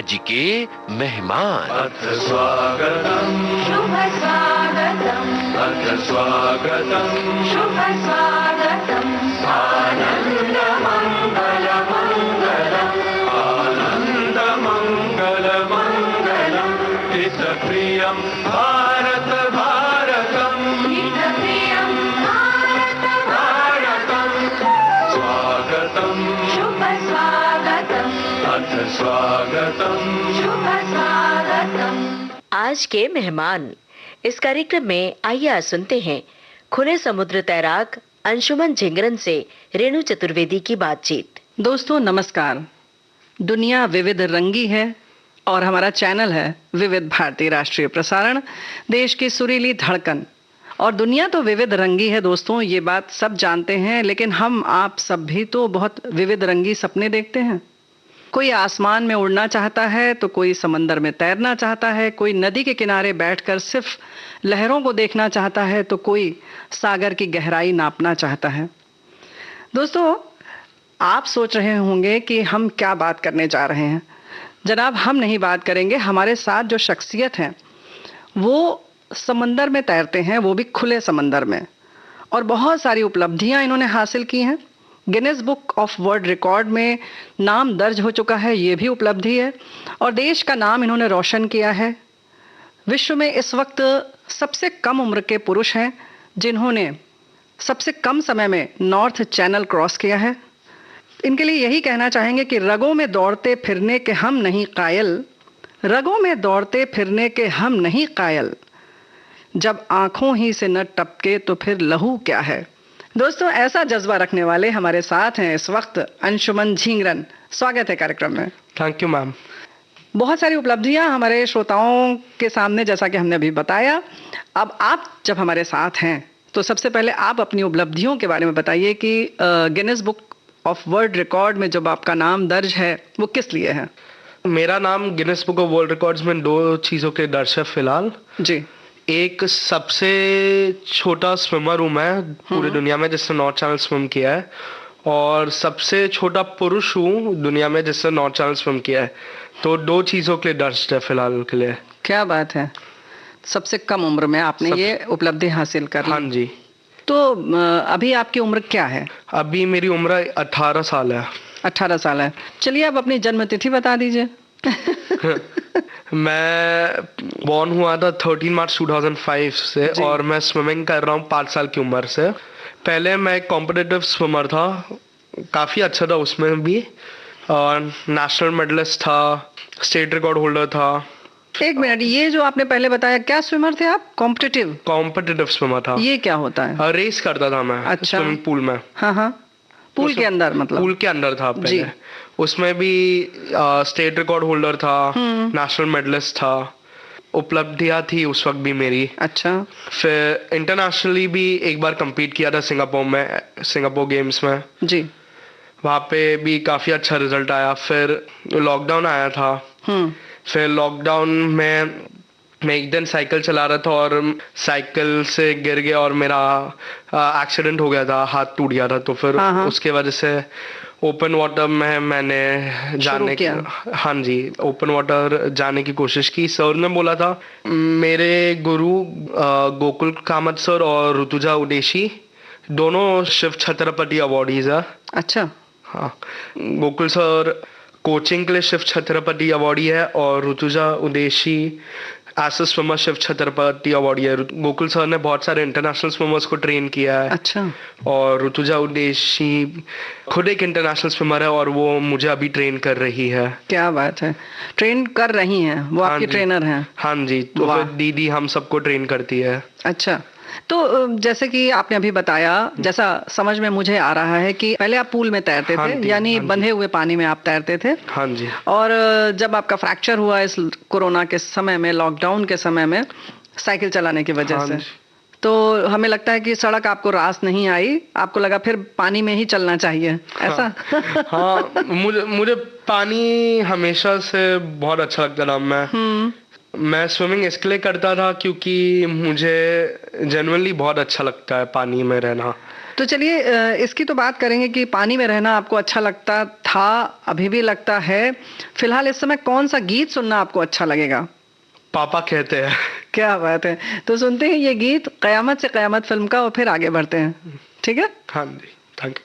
आज के मेहमान। अथ स्वागतम् शुभ स्वागतम् अथ स्वागतम् शुभ स्वागतम् आनन्द मङ्गल मङ्गलम् आनन्द मङ्गल मङ्गलम् हितप्रियं भारत भारतम् हितप्रियं भारत भारतम् स्वागतम् शुभ स्वागतम् अथ स्वागतम् शुभ स्वागतम्। आज के मेहमान इस कार्यक्रम में आइए आज सुनते हैं खुले समुद्र तैराक अंशुमन झिंगरन से रेणु चतुर्वेदी की बातचीत। दोस्तों नमस्कार। दुनिया विविध रंगी है और हमारा चैनल है विविध भारती राष्ट्रीय प्रसारण, देश की सुरीली धड़कन। और दुनिया तो विविध रंगी है दोस्तों, ये बात सब जानते हैं, लेकिन हम आप सब भी तो बहुत विविध रंगी सपने देखते हैं। कोई आसमान में उड़ना चाहता है तो कोई समंदर में तैरना चाहता है, कोई नदी के किनारे बैठकर सिर्फ लहरों को देखना चाहता है तो कोई सागर की गहराई नापना चाहता है। दोस्तों आप सोच रहे होंगे कि हम क्या बात करने जा रहे हैं। जनाब हम नहीं बात करेंगे, हमारे साथ जो शख्सियत हैं वो समंदर में तैरते हैं, वो भी खुले समंदर में, और बहुत सारी उपलब्धियां इन्होंने हासिल की हैं। Guinness book of world record में नाम दर्ज हो चुका है, ये भी उपलब्धि है, और देश का नाम इन्होंने रोशन किया है। विश्व में इस वक्त सबसे कम उम्र के पुरुष हैं जिन्होंने सबसे कम समय में नॉर्थ चैनल क्रॉस किया है। इनके लिए यही कहना चाहेंगे कि रगों में दौड़ते फिरने के हम नहीं कायल, रगों में दौड़ते फिरने के हम नहीं कायल, जब आंखों ही से न टपके तो फिर लहू क्या है। दोस्तों ऐसा जज्बा रखने वाले हमारे साथ हैं इस वक्त अंशुमन झिंगरन। स्वागत है कार्यक्रम में। Thank you ma'am. बहुत सारी उपलब्धियां हमारे श्रोताओं के सामने, जैसा कि हमने अभी बताया। अब आप जब हमारे साथ हैं तो सबसे पहले आप अपनी उपलब्धियों के बारे में बताइए कि Guinness book of world record में जब आपका नाम दर्ज है वो किस लिए है। मेरा नाम Guinness book of world records में 2 चीज़ों के दर्ज है फिलहाल। जी। एक सबसे छोटा स्विमर हूँ मैं पूरी दुनिया में जिसने नॉर्थ चैनल स्विम किया है, और सबसे छोटा पुरुष हूँ दुनिया में जिसने नॉर्थ चैनल स्विम किया है। तो 2 चीज़ों के लिए दर्ज है फिलहाल के लिए। क्या बात है, सबसे कम उम्र में आपने ये उपलब्धि हासिल कर ली। हाँ जी। तो अभी आपकी उम्र क्या है। अभी मेरी उम्र 18 साल है। 18 साल है। चलिए आप अपनी जन्म तिथि बता दीजिए। मैं बॉर्न हुआ था 13 मार्च 2005 से, और मैं स्विमिंग कर रहा हूँ 5 साल की उम्र से। पहले मैं एक कॉम्पिटिटिव स्विमर था, काफ़ी अच्छा था उसमें भी, और नेशनल मेडलिस्ट था, स्टेट रिकॉर्ड होल्डर था। एक मिनट, ये जो आपने पहले बताया, क्या स्विमर थे आप। कॉम्पिटिटिव स्विमर था। ये क्या होता है। रेस करता था मैं। अच्छा। स्विमिंग पूल में। हाँ हाँ, पूल के अंदर मतलब। पूल के अंदर था पहले। उसमें भी स्टेट रिकॉर्ड होल्डर था, नेशनल मेडलिस्ट था, उपलब्धियां थी उस वक्त भी मेरी। अच्छा। फिर इंटरनेशनली भी एक बार compete किया था सिंगापुर में, सिंगापुर गेम्स में जी। वहाँ पे भी काफ़ी अच्छा रिजल्ट आया। फिर लॉकडाउन आया था। फिर लॉकडाउन में मैं एक दिन साइकिल चला रहा था और साइकिल से गिर गया और मेरा एक्सीडेंट हो गया था, हाथ टूट गया था। तो फिर उसके वजह से ओपन वाटर में मैंने जाने की, हाँ जी, ओपन वाटर जाने की कोशिश की। सर ने बोला था, मेरे गुरु गोकुल कामत सर और ऋतुजा उदेशी दोनों शिव छत्रपति अवार्डीज है। अच्छा। हाँ, गोकुल सर कोचिंग के लिए शिव छत्रपति अवार्डी है, और Rutuja Udeshi as a swimmer Shiv Chhatrapati awardee है। गोकुल सर ने बहुत सारे इंटरनेशनल स्विमर्स को ट्रेन किया है। अच्छा। और ऋतुजा उदेशी खुद एक इंटरनेशनल स्विमर है और वो मुझे अभी ट्रेन कर रही है। क्या बात है, ट्रेन कर रही हैं वो। हाँ आपकी ट्रेनर हैं। हाँ जी। तो फिर दीदी हम सबको ट्रेन करती है। अच्छा। तो जैसे कि आपने अभी बताया, जैसा समझ में मुझे आ रहा है कि पहले आप पूल में तैरते थे, यानी बंधे हुए पानी में आप तैरते थे। हाँ जी। और जब आपका फ्रैक्चर हुआ इस कोरोना के समय में, लॉकडाउन के समय में, साइकिल चलाने की वजह से, तो हमें लगता है कि सड़क आपको रास नहीं आई, आपको लगा फिर पानी में ही चलना चाहिए, ऐसा। हाँ, मुझे पानी हमेशा से बहुत अच्छा लगता था। मैं स्विमिंग इसके लिए करता था क्योंकि मुझे जेन्युइनली बहुत अच्छा लगता है पानी में रहना। तो चलिए इसकी तो बात करेंगे कि पानी में रहना आपको अच्छा लगता था, अभी भी लगता है। फिलहाल इस समय कौन सा गीत सुनना आपको अच्छा लगेगा? पापा कहते हैं। क्या बात है, तो सुनते हैं ये गीत कयामत से कयामत फिल्म का और फिर आगे बढ़ते हैं, ठीक है? हाँ जी, थैंक यू।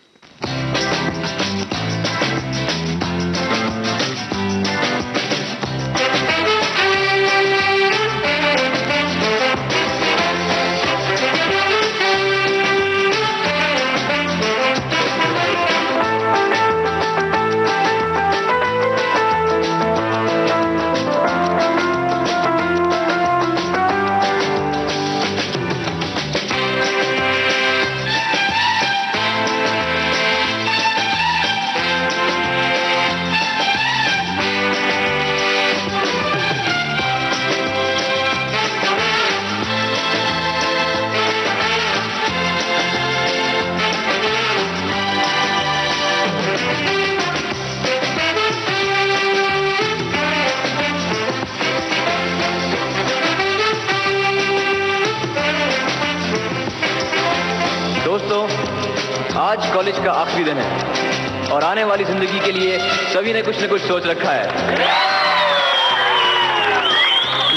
आज कॉलेज का आखिरी दिन है और आने वाली जिंदगी के लिए सभी ने कुछ न कुछ सोच रखा है,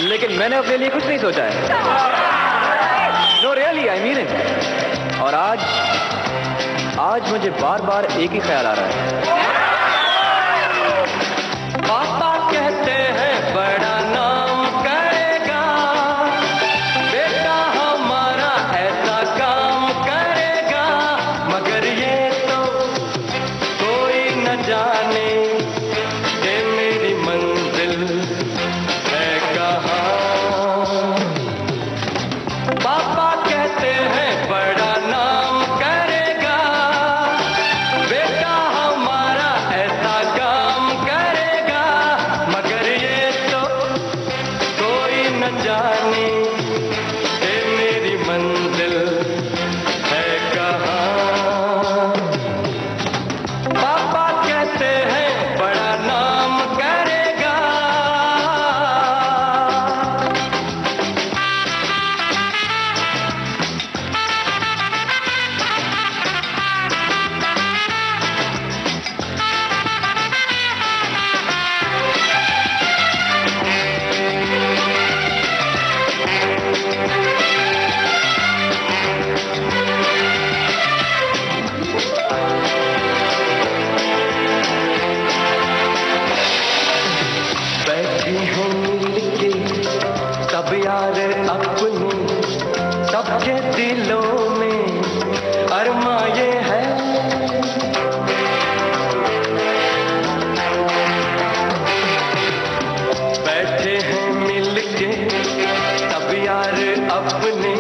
लेकिन मैंने अपने लिए कुछ नहीं सोचा है। No really, I mean it. और आज मुझे बार बार एक ही ख्याल आ रहा है। पापा कहते हैं बड़ा नाम करेगा, बेटा हमारा ऐसा काम करेगा, मगर ये तो कोई न जाने कि मेरी मंजिल है कहाँ। पापा कहते हैं बड़ा नाम करेगा, बेटा हमारा ऐसा काम करेगा, मगर ये तो कोई न जाने कि मेरी मंजिल है कहाँ। पापा कहते हैं बड़ा नाम करेगा। बैठी हैं मिलके सब यार अपने, सबके दिलों में अरमा ये है। बैठे हैं मिलके सब यार अपने,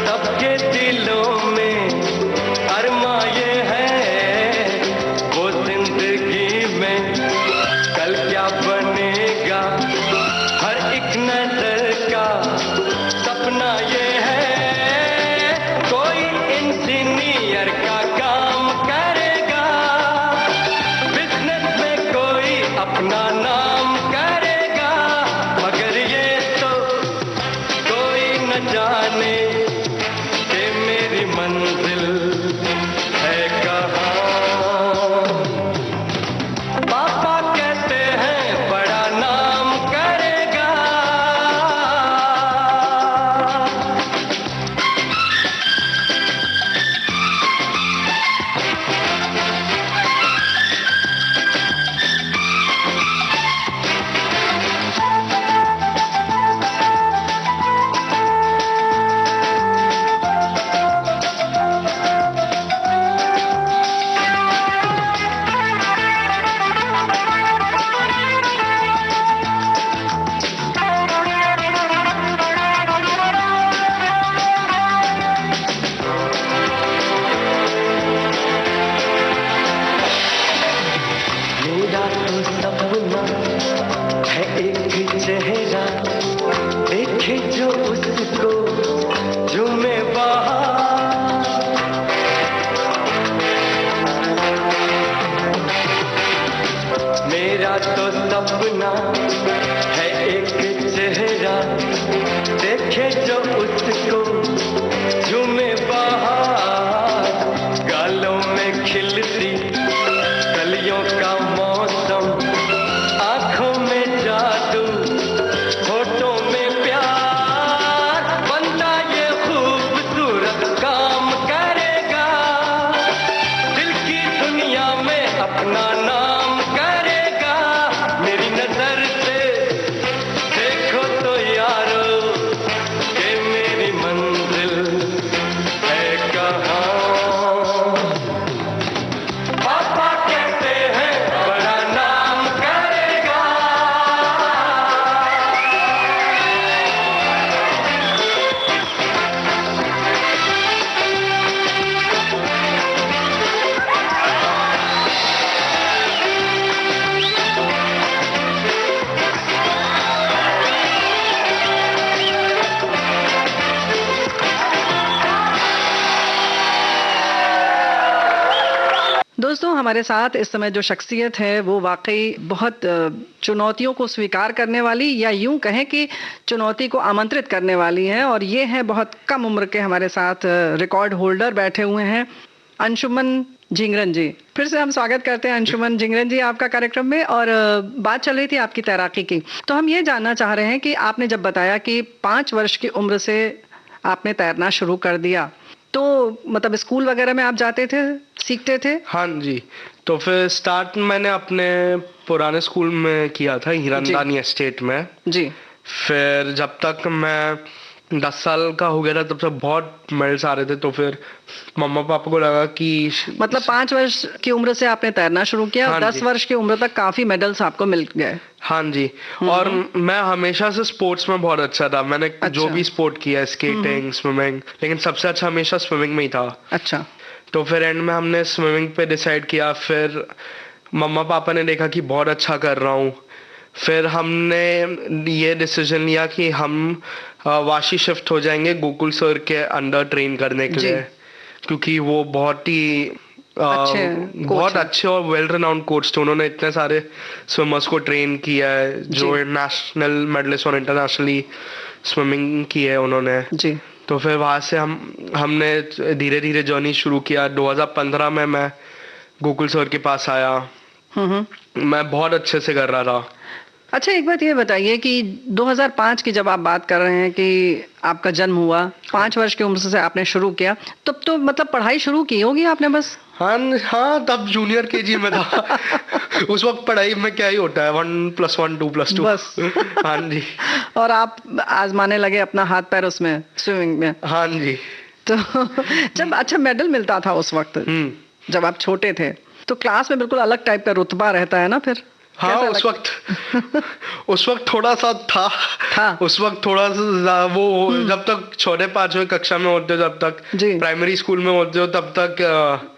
सबके दिलों में अरमा ये है। वो जिंदगी में कल क्या बनेगा, हर एक नजर का सपना ये है। कोई इंजीनियर का काम करेगा, बिजनेस में कोई अपना नाम करेगा, मगर ये तो कोई न जाने कि मेरी मंजिल है कहाँ। पापा कहते हैं बड़ा नाम करेगा। मेरा तो सपना है एक चेहरा, देखे जो उसको झूमे बाहर। मेरा तो सपना है एक चेहरा, देखे जो उसको झूमे बाहर। अपना नाम करेगा। मेरी नजर से देखो तो यारो कि मेरी मंजिल है कहाँ। पापा कहते हैं बड़ा नाम करेगा। दोस्तों, हमारे साथ इस समय जो शख्सियत है वो वाकई बहुत चुनौतियों को स्वीकार करने वाली, या यूं कहें कि चुनौती को आमंत्रित करने वाली है। और ये है बहुत कम उम्र के हमारे साथ रिकॉर्ड होल्डर बैठे हुए हैं, अंशुमन झिंगरन जी। फिर से हम स्वागत करते हैं अंशुमन झिंगरन जी आपका कार्यक्रम में। और बात चल रही थी आपकी तैराकी की, तो हम ये जानना चाह रहे हैं कि आपने जब बताया कि 5 वर्ष की उम्र से आपने तैरना शुरू कर दिया, तो मतलब स्कूल वगैरह में आप जाते थे, सीखते थे? हाँ जी। तो फिर स्टार्ट मैंने अपने पुराने स्कूल में किया था, हिरनदानी एस्टेट में जी। फिर जब तक मैं 10 साल का हो गया था तब तक बहुत मेडल्स आ रहे थे। तो फिर मम्मा पापा को लगा कि मतलब 5 वर्ष की उम्र से आपने तैरना शुरू किया, हाँ 10 जी। वर्ष की उम्र तक काफी मेडल्स आपको मिल गए। हाँ जी। और मैं हमेशा से स्पोर्ट्स में बहुत अच्छा था। मैंने जो भी स्पोर्ट किया, स्केटिंग, स्विमिंग, लेकिन सबसे अच्छा हमेशा स्विमिंग में ही था। अच्छा। तो फिर एंड में हमने स्विमिंग पे डिसाइड किया। फिर मम्मा पापा ने देखा कि बहुत अच्छा कर रहा हूँ। फिर हमने ये डिसीजन लिया कि हम वाशी शिफ्ट हो जाएंगे गोकुल सर के अंडर ट्रेन करने के जी। लिए, क्योंकि वो बहुत ही बहुत अच्छे और वेल रिनाउंड कोच थे। उन्होंने इतने सारे स्विमर्स को ट्रेन किया है जो नेशनल मेडलिस्ट और इंटरनेशनली स्विमिंग की है उन्होंने जी। तो फिर वहां से हमने धीरे धीरे जर्नी शुरू किया। 2015 में मैं गोकुल सर के पास आया। मैं बहुत अच्छे से कर रहा था। अच्छा, एक बात ये बताइए कि 2005 की जब आप बात कर रहे हैं कि आपका जन्म हुआ, 5 वर्ष की उम्र से आपने शुरू किया, तब तो मतलब पढ़ाई शुरू की होगी आपने बस? हाँ, तब जूनियर केजी में था। उस वक्त पढ़ाई में क्या ही होता है, 1+1 2+2 बस। हाँ जी। और आप आजमाने लगे अपना हाथ पैर उसमें, स्विमिंग में? हाँ जी। तो जब अच्छा मेडल मिलता था उस वक्त, जब आप छोटे थे, तो क्लास में बिल्कुल अलग टाइप का रुतबा रहता है ना फिर? हाँ, उस वक्त थोड़ा सा था। उस वक्त थोड़ा सा वो जब तक 4वीं-5वीं कक्षा में होते हो, जब तक प्राइमरी स्कूल में होते हो, तब तक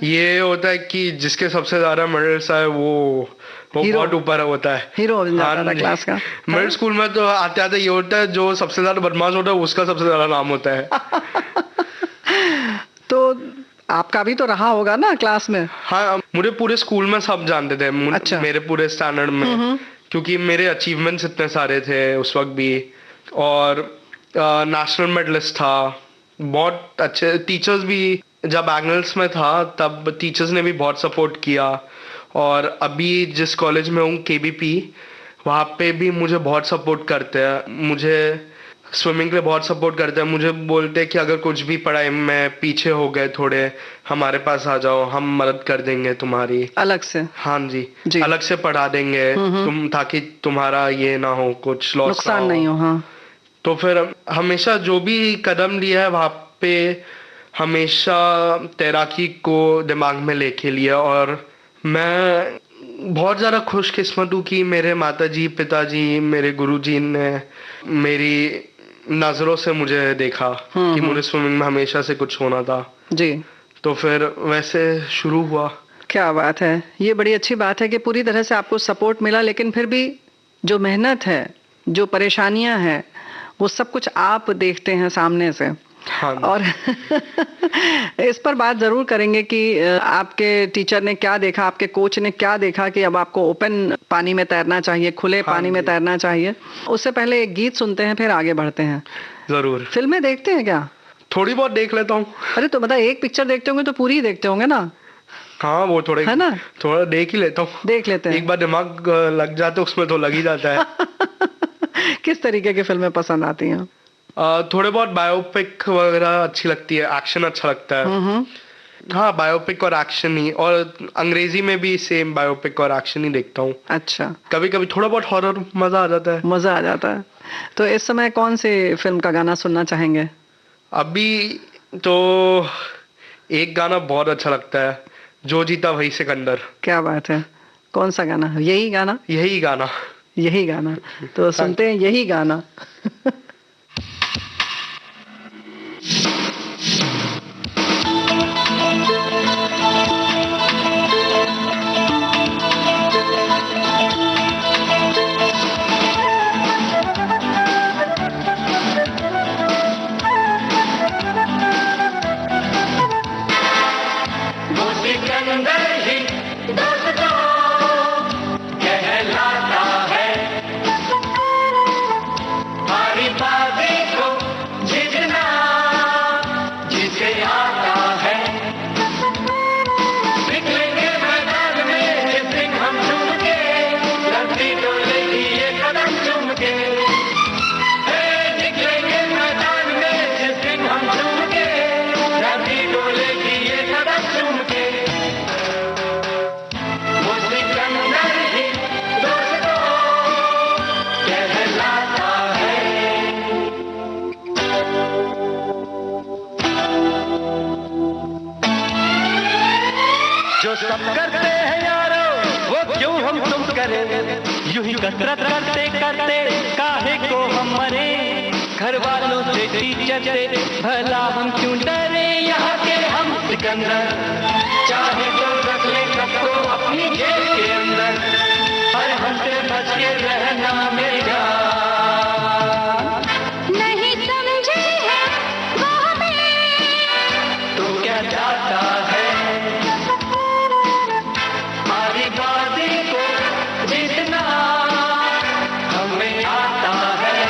ये होता है कि जिसके सबसे ज्यादा मेडल्स आए वो बहुत ऊपर होता है, हीरो बन जाता था क्लास का। मिडिल स्कूल में तो आते आते ये होता है जो सबसे ज्यादा बदमाश होता है उसका सबसे ज्यादा नाम होता है। तो आपका भी तो रहा होगा ना क्लास में? हाँ, मुझे पूरे स्कूल में सब जानते थे। अच्छा। मेरे पूरे स्टैंडर्ड में, क्योंकि मेरे अचीवमेंट्स इतने सारे थे उस वक्त भी, और नेशनल मेडलिस्ट था। बहुत अच्छे टीचर्स भी, जब एंगल्स में था तब टीचर्स ने भी बहुत सपोर्ट किया। और अभी जिस कॉलेज में हूँ KBP, वहाँ पे भी मुझे बहुत सपोर्ट करते हैं। मुझे स्विमिंग के लिए बहुत सपोर्ट करते हैं। मुझे बोलते हैं कि अगर कुछ भी पढ़ाई में पीछे हो गए थोड़े, हमारे पास आ जाओ, हम मदद कर देंगे तुम्हारी अलग से। हाँ जी, अलग से पढ़ा देंगे तुम, ताकि तुम्हारा ये ना हो, कुछ नुकसान नहीं हो। हाँ। तो फिर हमेशा जो भी कदम लिया है वहाँ पे हमेशा तैराकी को दिमाग में लेके लिया। और मैं बहुत ज़्यादा खुशकिस्मत हूँ कि मेरे माताजी, पिताजी, मेरे गुरुजी ने मेरी नज़रों से मुझे देखा कि मुझे स्विमिंग में हमेशा से कुछ होना था जी। तो फिर वैसे शुरू हुआ। क्या बात है, ये बड़ी अच्छी बात है कि पूरी तरह से आपको सपोर्ट मिला, लेकिन फिर भी जो मेहनत है, जो परेशानियां हैं, वो सब कुछ आप देखते हैं सामने से। हाँ। और इस पर बात जरूर करेंगे कि आपके टीचर ने क्या देखा, आपके कोच ने क्या देखा कि अब आपको ओपन पानी में तैरना चाहिए, खुले पानी में तैरना चाहिए। उससे पहले एक गीत सुनते हैं, फिर आगे बढ़ते हैं। जरूर। फिल्में देखते हैं क्या? थोड़ी बहुत देख लेता हूँ। अरे तो मतलब एक पिक्चर देखते होंगे तो पूरी ही देखते होंगे ना? हाँ, वो थोड़े है ना, थोड़ा देख ही लेता हूँ। देख लेते हैं, एक बार दिमाग लग जाते उसमें तो लग ही जाता है। किस तरीके की फिल्में पसंद आती हैं? थोड़े बहुत बायोपिक वगैरह अच्छी लगती है, एक्शन अच्छा लगता है। हाँ, बायोपिक और एक्शन ही, और अंग्रेजी में भी सेम बायोपिक और एक्शन ही देखता हूँ। अच्छा, कभी कभी थोड़ा बहुत हॉरर मजा आ जाता है। मजा आ जाता है। तो इस समय कौन से फिल्म का गाना सुनना चाहेंगे? अभी तो एक गाना बहुत अच्छा लगता है, जो जीता वही सिकंदर। क्या बात है, कौन सा गाना? यही गाना? यही गाना। यही गाना, तो सुनते हैं यही गाना। वो सिकंदर ही दोस्तों कहलाता है, हरी बाजी को जीतना जिसे आता है। निकलेंगे मैदान में जिस दिन हम चूम के, धरती डोलेगी ये कदम चूम के। निकलेंगे मैदान में जिस दिन हम चूम के, धरती डोलेगी ये कदम चूम के। वो सिकंदर ही दोस्तों कहलाता है। जो सब करते हैं यारो वो क्यों हम तुम करें, यूं ही कसरत करते करते काहे को हम मरे। घर वालों से टीचर से भला हम क्यों डरे, यहाँ के हम सिकंदर चाहे तो रख ले सबको अपनी जेब के अंदर, हर हमसे बच के रहना मेरी जान। नहीं समझे हैं वो हमें, तू क्या चाहता है, हमारी बाजी को जीतना हमें आता है।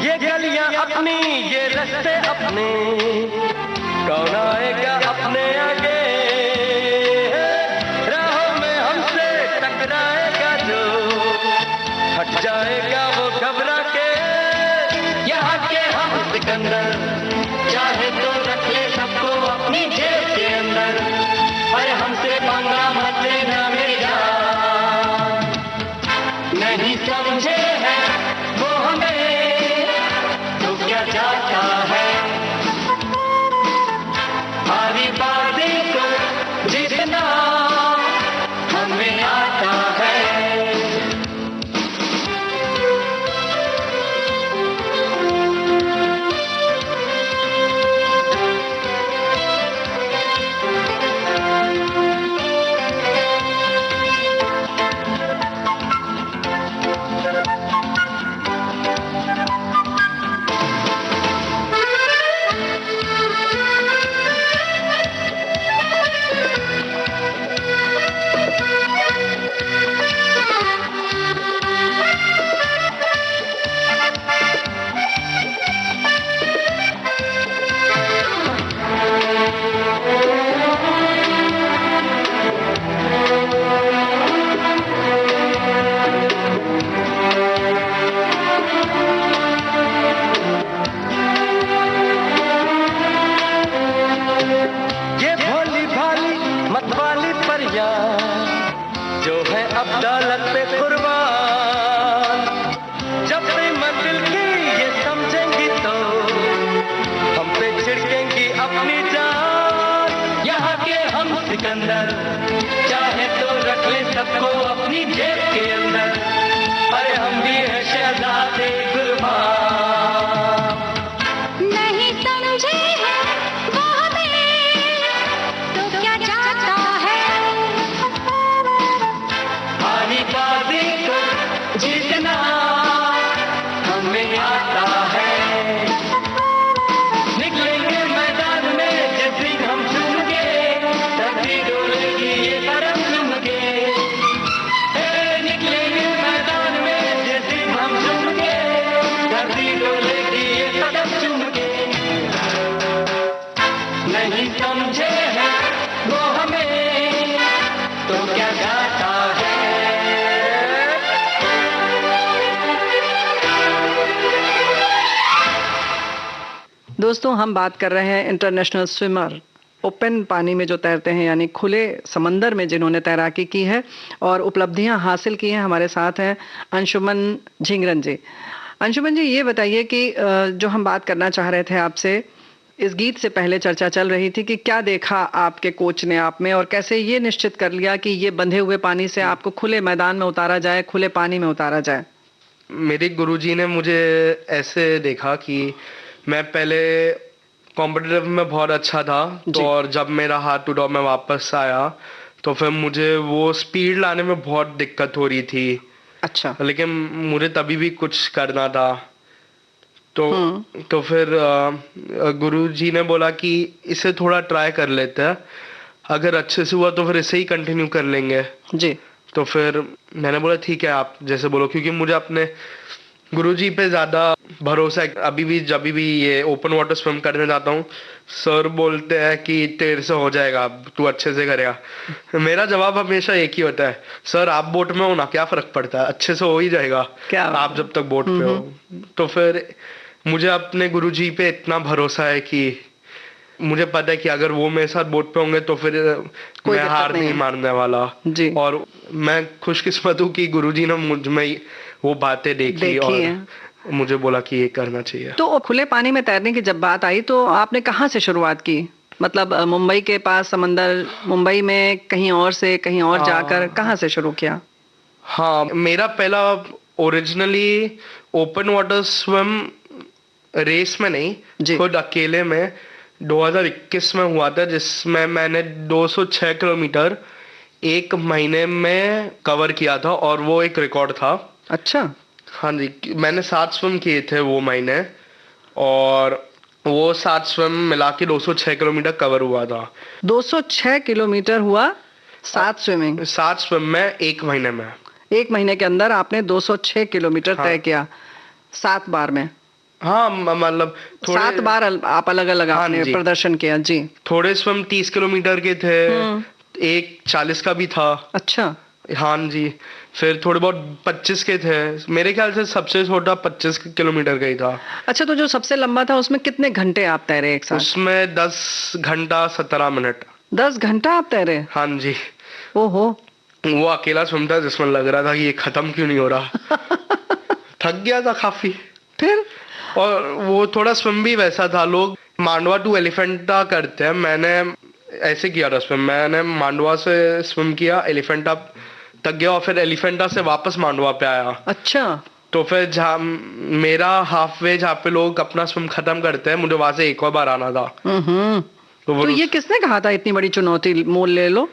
ये गलियां अपनी ये रास्ते अपने, कौन आएगा अपने आगे, राहों में हमसे टकराएगा जो, हट जाएगा वो घबरा के। यहाँ के हम सिकंदर चाहे तो रख ले सबको अपनी जेब के अंदर, पर हमसे पंगा मत लेना मेरी जान। नहीं समझे हैं वो हमें, तू क्या चाहता है, हरी बाजी को जीतना हमें आता है। जो है अब दौलत पे कुर्बान, जब भी मंजिल की ये समझेंगी तो हम पे छिड़केंगी अपनी जान। यहाँ के हम सिकंदर चाहे तो रख ले सबको अपनी जेब के अंदर, आजादे गुरबान। नहीं समझे हैं वो हमें तो क्या चाहता है। हारी बाजी को जीतना हमें आता है। निकलेंगे मैदान में जैसे हम चुन के, धरती डोलेगी ये कदम चुम के। निकलेंगे मैदान में जैसे हम चुन के, धरती डोलेगी ये कदम चुम के। नहीं समझे हैं वो हमें तो क्या गाता है। दोस्तों, हम बात कर रहे हैं इंटरनेशनल स्विमर, ओपन पानी में जो तैरते हैं, यानी खुले समंदर में जिन्होंने तैराकी की है और उपलब्धियां हासिल की हैं। हमारे साथ हैं अंशुमन झिंगरन जी। अंशुमन जी, ये बताइए कि जो हम बात करना चाह रहे थे आपसे, इस गीत से पहले चर्चा चल रही थी कि क्या देखा आपके कोच ने आप में और कैसे ये निश्चित कर लिया कि ये बंधे हुए पानी से आपको खुले मैदान में उतारा जाए, खुले पानी में उतारा जाए। मेरे गुरुजी ने मुझे ऐसे देखा कि मैं पहले कॉम्पिटिटिव में बहुत अच्छा था, तो और जब मेरा हाथ टूटा मैं वापस आया तो फिर मुझे वो स्पीड लाने में बहुत दिक्कत हो रही थी। अच्छा। लेकिन मुझे तभी भी कुछ करना था, तो फिर गुरुजी ने बोला कि इसे थोड़ा ट्राई कर लेते हैं, अगर अच्छे से हुआ तो फिर इसे ही कंटिन्यू कर लेंगे जी। तो फिर मैंने बोला ठीक है आप जैसे बोलो, क्योंकि मुझे अपने गुरुजी पे ज्यादा भरोसा है। अभी भी जब भी ये ओपन वाटर स्विम करने जाता हूँ, सर बोलते हैं कि तेरे से हो जाएगा, तू अच्छे से करेगा। मेरा जवाब हमेशा एक ही होता है, सर आप बोट में हो ना, क्या फर्क पड़ता है, अच्छे से हो ही जाएगा, क्या आप जब तक बोट पे हो। तो फिर मुझे अपने गुरुजी पे इतना भरोसा है कि मुझे पता है कि अगर वो मेरे साथ बोट पे होंगे तो फिर मैं हार नहीं मानने वाला जी। और मैं खुशकिस्मत हूँ कि गुरुजी ने मुझ में वो बातें देखी और मुझे बोला कि ये करना चाहिए। तो खुले पानी में तैरने की जब बात आई तो आपने कहाँ से शुरुआत की? मतलब मुंबई के पास समंदर, मुंबई में कहीं और से कहीं और जाकर कहाँ से शुरू किया? हाँ, मेरा पहला originally open water swim race में नहीं, खुद अकेले में 2021 में हुआ था, जिसमें मैंने 206 किलोमीटर एक महीने में कवर किया था और वो एक रिकॉर्ड था। अच्छा। हाँ जी, मैंने 7 स्विम किए थे वो महीने और वो 7 स्विम मिला के 206 किलोमीटर कवर हुआ था। 206 किलोमीटर हुआ 7 स्विमिंग? 7 स्विम में एक महीने में। एक महीने के अंदर आपने 206 किलोमीटर तय किया 7 बार में? हाँ, मतलब 7 बार आप अलग अलग आपने प्रदर्शन किया जी। थोड़े स्विम 30 किलोमीटर के थे, एक 40 का भी था। अच्छा। हाँ जी, फिर थोड़े बहुत 25 के थे। मेरे ख्याल से सबसे छोटा 25 किलोमीटर का ही था। अच्छा, तो जो सबसे लंबा था उसमें कितने घंटे आप तैरे एक साथ? उसमें 10 घंटा 17 मिनट। 10 घंटा आप तैरे? हाँ जी। ओहो। वो अकेला स्विम था जिसमें लग रहा था कि ये खत्म क्यों नहीं हो रहा। थक गया था काफी। फिर और वो थोड़ा स्विम भी वैसा था, लोग मांडवा टू एलिफेंटा करते हैं, मैंने ऐसे किया था स्विम। मैंने मांडवा से स्विम किया, एलिफेंटा तक गया और फिर एलिफेंटा से वापस मांडवा पे आया। अच्छा। तो फिर जहाँ मेरा हाफ वे जहाँ पे लोग अपना स्विम खत्म करते हैं, मुझे वहां से एक और बार आना था। तो ये किसने कहा था इतनी बड़ी चुनौती मोल ले लो?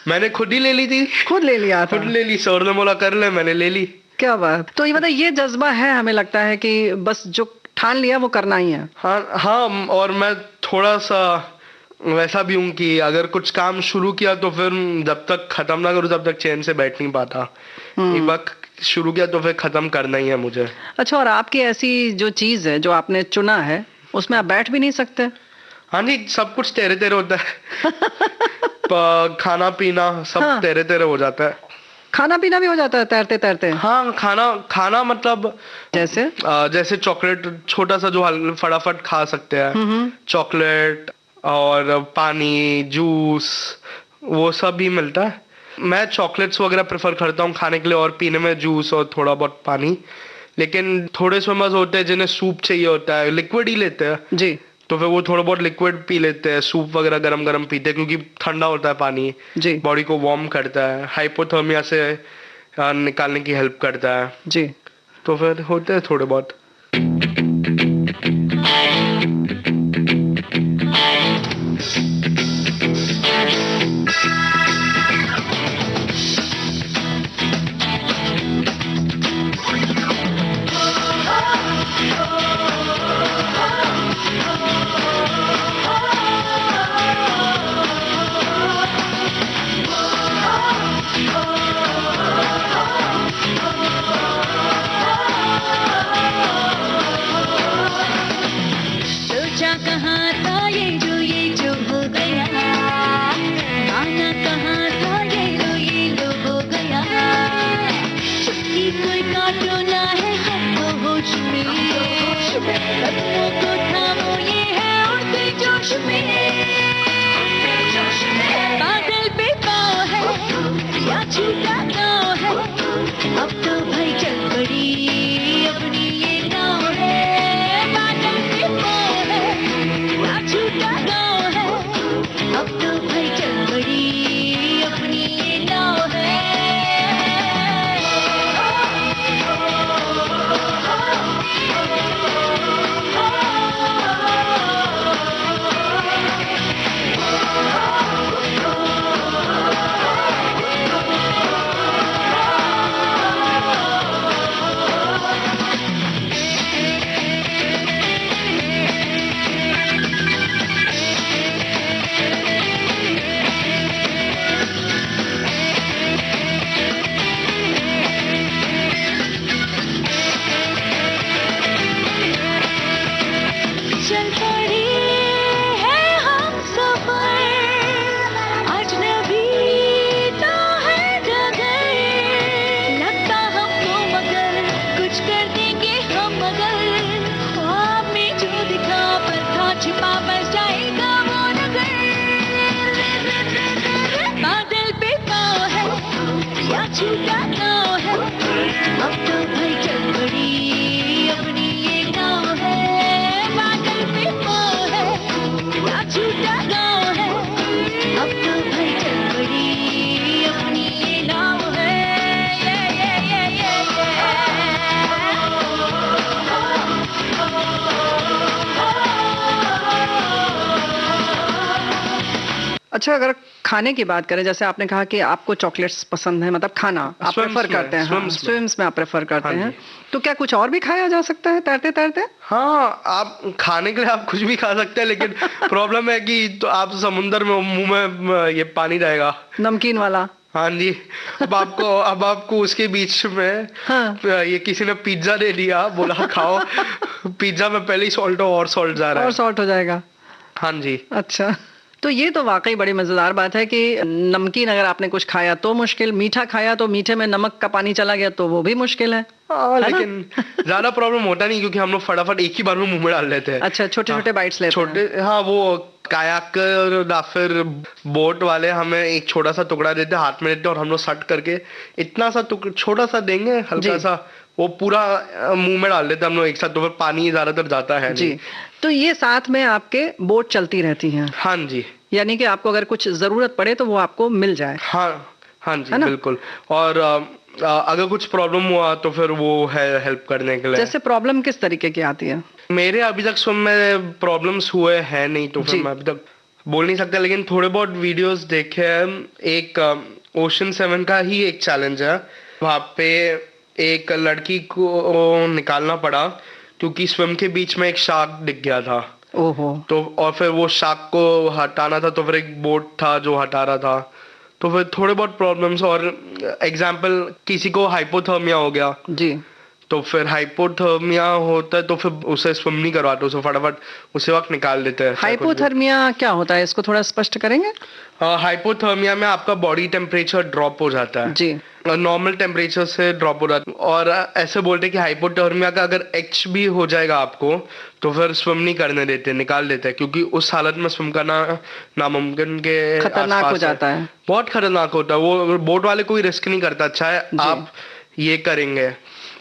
मैंने खुद ही ले ली थी। खुद ले लिया था? खुद ले ली, सर ने बोला कर ले, मैंने ले ली। क्या बात। तो ये मतलब ये जज्बा है, हमें लगता है कि बस जो ठान लिया वो करना ही है। हाँ, और मैं थोड़ा सा वैसा भी हूँ कि अगर कुछ काम शुरू किया तो फिर जब तक खत्म ना करूँ तब तक चैन से बैठ नहीं पाता। एक बार शुरू किया तो फिर खत्म करना ही है मुझे। अच्छा, और आपकी ऐसी जो चीज है जो आपने चुना है उसमें आप बैठ भी नहीं सकते? हाँ जी, सब कुछ तेरे तेरे होता है। खाना पीना सब तेरे तेरे हो जाता है। खाना पीना भी हो जाता है तैरते तैरते? हाँ, खाना मतलब जैसे चॉकलेट, छोटा सा जो फटाफट खा सकते हैं, चॉकलेट और पानी, जूस, वो सब भी मिलता है। मैं चॉकलेट्स वगैरह प्रेफर करता हूँ खाने के लिए और पीने में जूस और थोड़ा बहुत पानी। लेकिन थोड़े स्विमर्स होते हैं जिन्हें सूप चाहिए होता है, लिक्विड ही लेते हैं जी, तो फिर वो थोड़ा बहुत लिक्विड पी लेते हैं, सूप वगैरह गरम गरम पीते हैं क्योंकि ठंडा होता है पानी जी, बॉडी को वार्म करता है, हाइपोथर्मिया से निकालने की हेल्प करता है जी। तो फिर होते हैं थोड़े बहुत। सोचा कहाँ था ये जो हो गया, आना कहाँ था ये लो हो गया। छुट्टी कोई काटो ना है हमको होश में, कदमों को थामो ये है उड़ते जोश में। बादल पे पाँव है या छूटा गाँव है, अब तो भाई चल पड़ी अपनी ये नाव है। बादल पे पाँव है या छूटा गाँव है, अब तो भाई चल पड़ी अपनी ये नाव है। चल पड़ी है हम सफर, अजनबी तो है डगर। लगता हमको मगर कुछ कर देंगे हम मगर, ख्वाब में जो दिखा पर था छिपा बस जाएगा वो नगर। बादल पे पाँव है या छूटा गाँव है, अब तो भाई चल पड़ी अपनी ये नाव है। बादल पे पाँव है या छूटा गाँव है, अब तो भाई चल पड़ी अपनी ये नाव है। अच्छा, अगर खाने की बात करें, जैसे आपने कहा कि आपको चॉकलेट्स पसंद है, मतलब खाना आप Swims प्रेफर में, करते हैं, swims में। स्विम्स में आप प्रेफर करते हाँ हैं, जी। तो क्या कुछ और भी खाया जा सकता है तैरते तैरते? हाँ, आप खाने के लिए आप कुछ भी खा सकते हैं, लेकिन प्रॉब्लम है कि तो आप समुंदर में मुंह में ये पानी जाएगा, नमकीन वाला। हाँ जी। अब आपको उसके बीच में हाँ। ये किसी ने पिज्जा दे दिया, बोला खाओ, पिज्जा में पहले ही सॉल्ट और सॉल्ट जा रहा और है। सॉल्ट हो जाएगा। हाँ जी। अच्छा, तो ये तो वाकई बड़ी मजेदार बात है कि नमकीन अगर आपने कुछ खाया तो मुश्किल, मीठा खाया तो मीठे में नमक का पानी चला गया तो वो भी मुश्किल है। हाँ, है ना? लेकिन ज्यादा प्रॉब्लम होता नहीं, क्योंकि हम लोग फटाफट एक ही बार में मुंह में डाल लेते हैं। अच्छा, छोटे छोटे बाइट्स लेते हैं। छोटे, हाँ, वो कायाकर या फिर बोट वाले हमें एक छोटा सा टुकड़ा देते, हाथ में देते, और हम लोग सट करके इतना सा छोटा सा देंगे, हल्का जी। सा, वो पूरा मुंह में डाल देते हम लोग एक साथ, तो फिर पानी ज्यादातर जाता है जी, नहीं। तो ये साथ में आपके बोट चलती रहती हैं, हाँ जी। यानी कि आपको अगर कुछ जरूरत पड़े तो वो आपको मिल जाए। हाँ हाँ जी, है ना? बिल्कुल। और अगर कुछ प्रॉब्लम हुआ तो फिर वो है हेल्प करने के लिए। जैसे प्रॉब्लम किस तरीके की आती है? मेरे अभी तक स्विम में प्रॉब्लम्स हुए हैं नहीं, तो जी। फिर मैं अभी तक बोल नहीं सकता, लेकिन थोड़े बहुत वीडियोस देखे हैं। एक ओशन 7 का ही एक चैलेंज है, वहाँ पे एक लड़की को निकालना पड़ा क्योंकि स्विम के बीच में एक शार्क दिख गया था। ओहो। तो और फिर वो शार्क को हटाना था, तो फिर एक बोट था जो हटा रहा था, तो फिर थोड़े बहुत प्रॉब्लम्स। और एग्जाम्पल, किसी को हाइपोथर्मिया हो गया, जी, तो फिर हाइपोथर्मिया होता है तो फिर उसे स्विम नहीं करवाते, उसे फटाफट उसी वक्त निकाल देते हैं। हाइपोथर्मिया क्या होता है, इसको थोड़ा स्पष्ट करेंगे? हाइपोथर्मिया में आपका बॉडी टेम्परेचर ड्रॉप हो जाता है, जी, नॉर्मल टेम्परेचर से ड्रॉप हो जाता है। और ऐसे बोलते हैं कि हाइपोथर्मिया का अगर एच भी हो जाएगा आपको, तो फिर स्विम नहीं करने देते, निकाल देते हैं, क्योंकि उस हालत में स्विम करना नामुमकिन के खतरनाक हो आसपास जाता है। बहुत खतरनाक होता है। वो बोट वाले कोई रिस्क नहीं करता। अच्छा है आप ये करेंगे,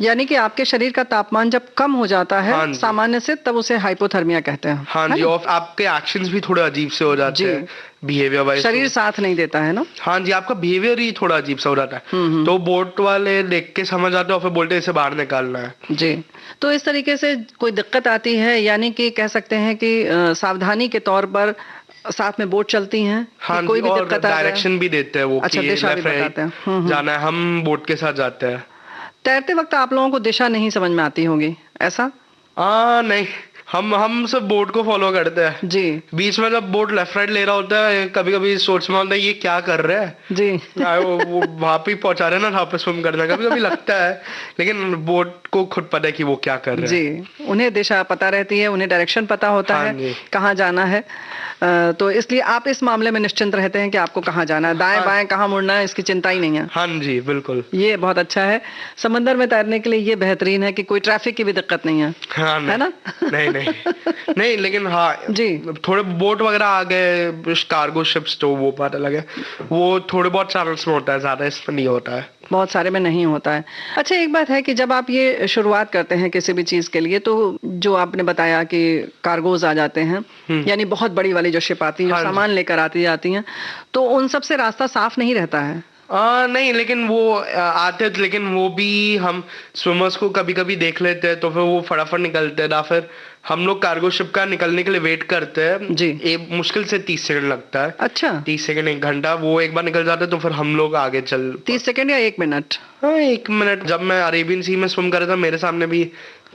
यानी कि आपके शरीर का तापमान जब कम हो जाता है हाँ जी। सामान्य से, तब उसे हाइपोथर्मिया कहते हैं। हाँ है जी, ना? और आपके एक्शंस भी थोड़े अजीब से हो जाते जी। हैं बिहेवियर वाइज। शरीर साथ नहीं देता है ना। हाँ जी, आपका बिहेवियर ही थोड़ा अजीब सा हो जाता है। तो बोट वाले देख के समझ आते हैं और फिर बोलते हैं इसे बाहर निकालना है। जी। तो इस तरीके से कोई दिक्कत आती है, यानी कि कह सकते हैं कि सावधानी के तौर पर साथ में बोट चलती हैं कि हाँ कोई जी, भी और दिक्कत आ जाए? डायरेक्शन भी देते हैं वो अच्छा, कि दिशा भी लेफ्ट बताते हैं। राइट जाना है, हम बोट के साथ जाते हैं। तैरते वक्त आप लोगों को दिशा नहीं समझ में आती होगी, ऐसा? नहीं, हम सब बोट को फॉलो करते हैं जी बीच में जब बोट लेफ्ट राइट ले रहा होता है, कभी कभी सोच में आता है ये क्या कर रहे हैं। जी वो वहां पे पहुंचा रहे हैं ना जहाँ पे स्विम करना, कभी कभी लगता है, लेकिन बोट को खुद पता है कि वो क्या कर रहे हैं। जी, उन्हें दिशा पता रहती है, उन्हें डायरेक्शन पता होता हाँ है जी। कहाँ जाना है। तो इसलिए आप इस मामले में निश्चिंत रहते हैं कि आपको कहाँ जाना है, दाएं बाएं कहाँ मुड़ना है, इसकी चिंता ही नहीं है। हाँ जी, बिल्कुल। ये बहुत अच्छा है। समंदर में तैरने के लिए ये बेहतरीन है कि कोई ट्रैफिक की भी दिक्कत नहीं है। हाँ है ना? नहीं, लेकिन हाँ जी। थोड़े बोट वगैरह आ गए, कार्गो शिप्स, तो वो बात अलग है, वो थोड़े बहुत चैनल्स में होता है, ज्यादा इसमें नहीं होता है। बहुत सारे में नहीं होता है। अच्छा, एक बात है कि जब आप ये शुरुआत करते हैं किसी भी चीज के लिए, तो जो आपने बताया कि कार्गोज आ जाते हैं, यानी बहुत बड़ी वाली जो शिप आती है, जो हाँ जी। सामान लेकर आती जाती हैं, तो उन सब से रास्ता साफ नहीं रहता है। नहीं, लेकिन वो आते हैं, लेकिन वो भी हम स्विमर्स को कभी कभी देख लेते हैं, तो फिर वो फटाफट निकलते हैं, ना फिर हम लोग कार्गो शिप का निकलने के लिए वेट करते हैं जी। मुश्किल से 30 सेकंड लगता है। अच्छा, 30 सेकंड 1 घंटा, वो एक बार निकल जाते हैं तो फिर हम लोग आगे चल 30 सेकंड या 1 मिनट? हाँ, 1 मिनट। जब मैं अरेबियन सी में स्विम कर रहा था, मेरे सामने भी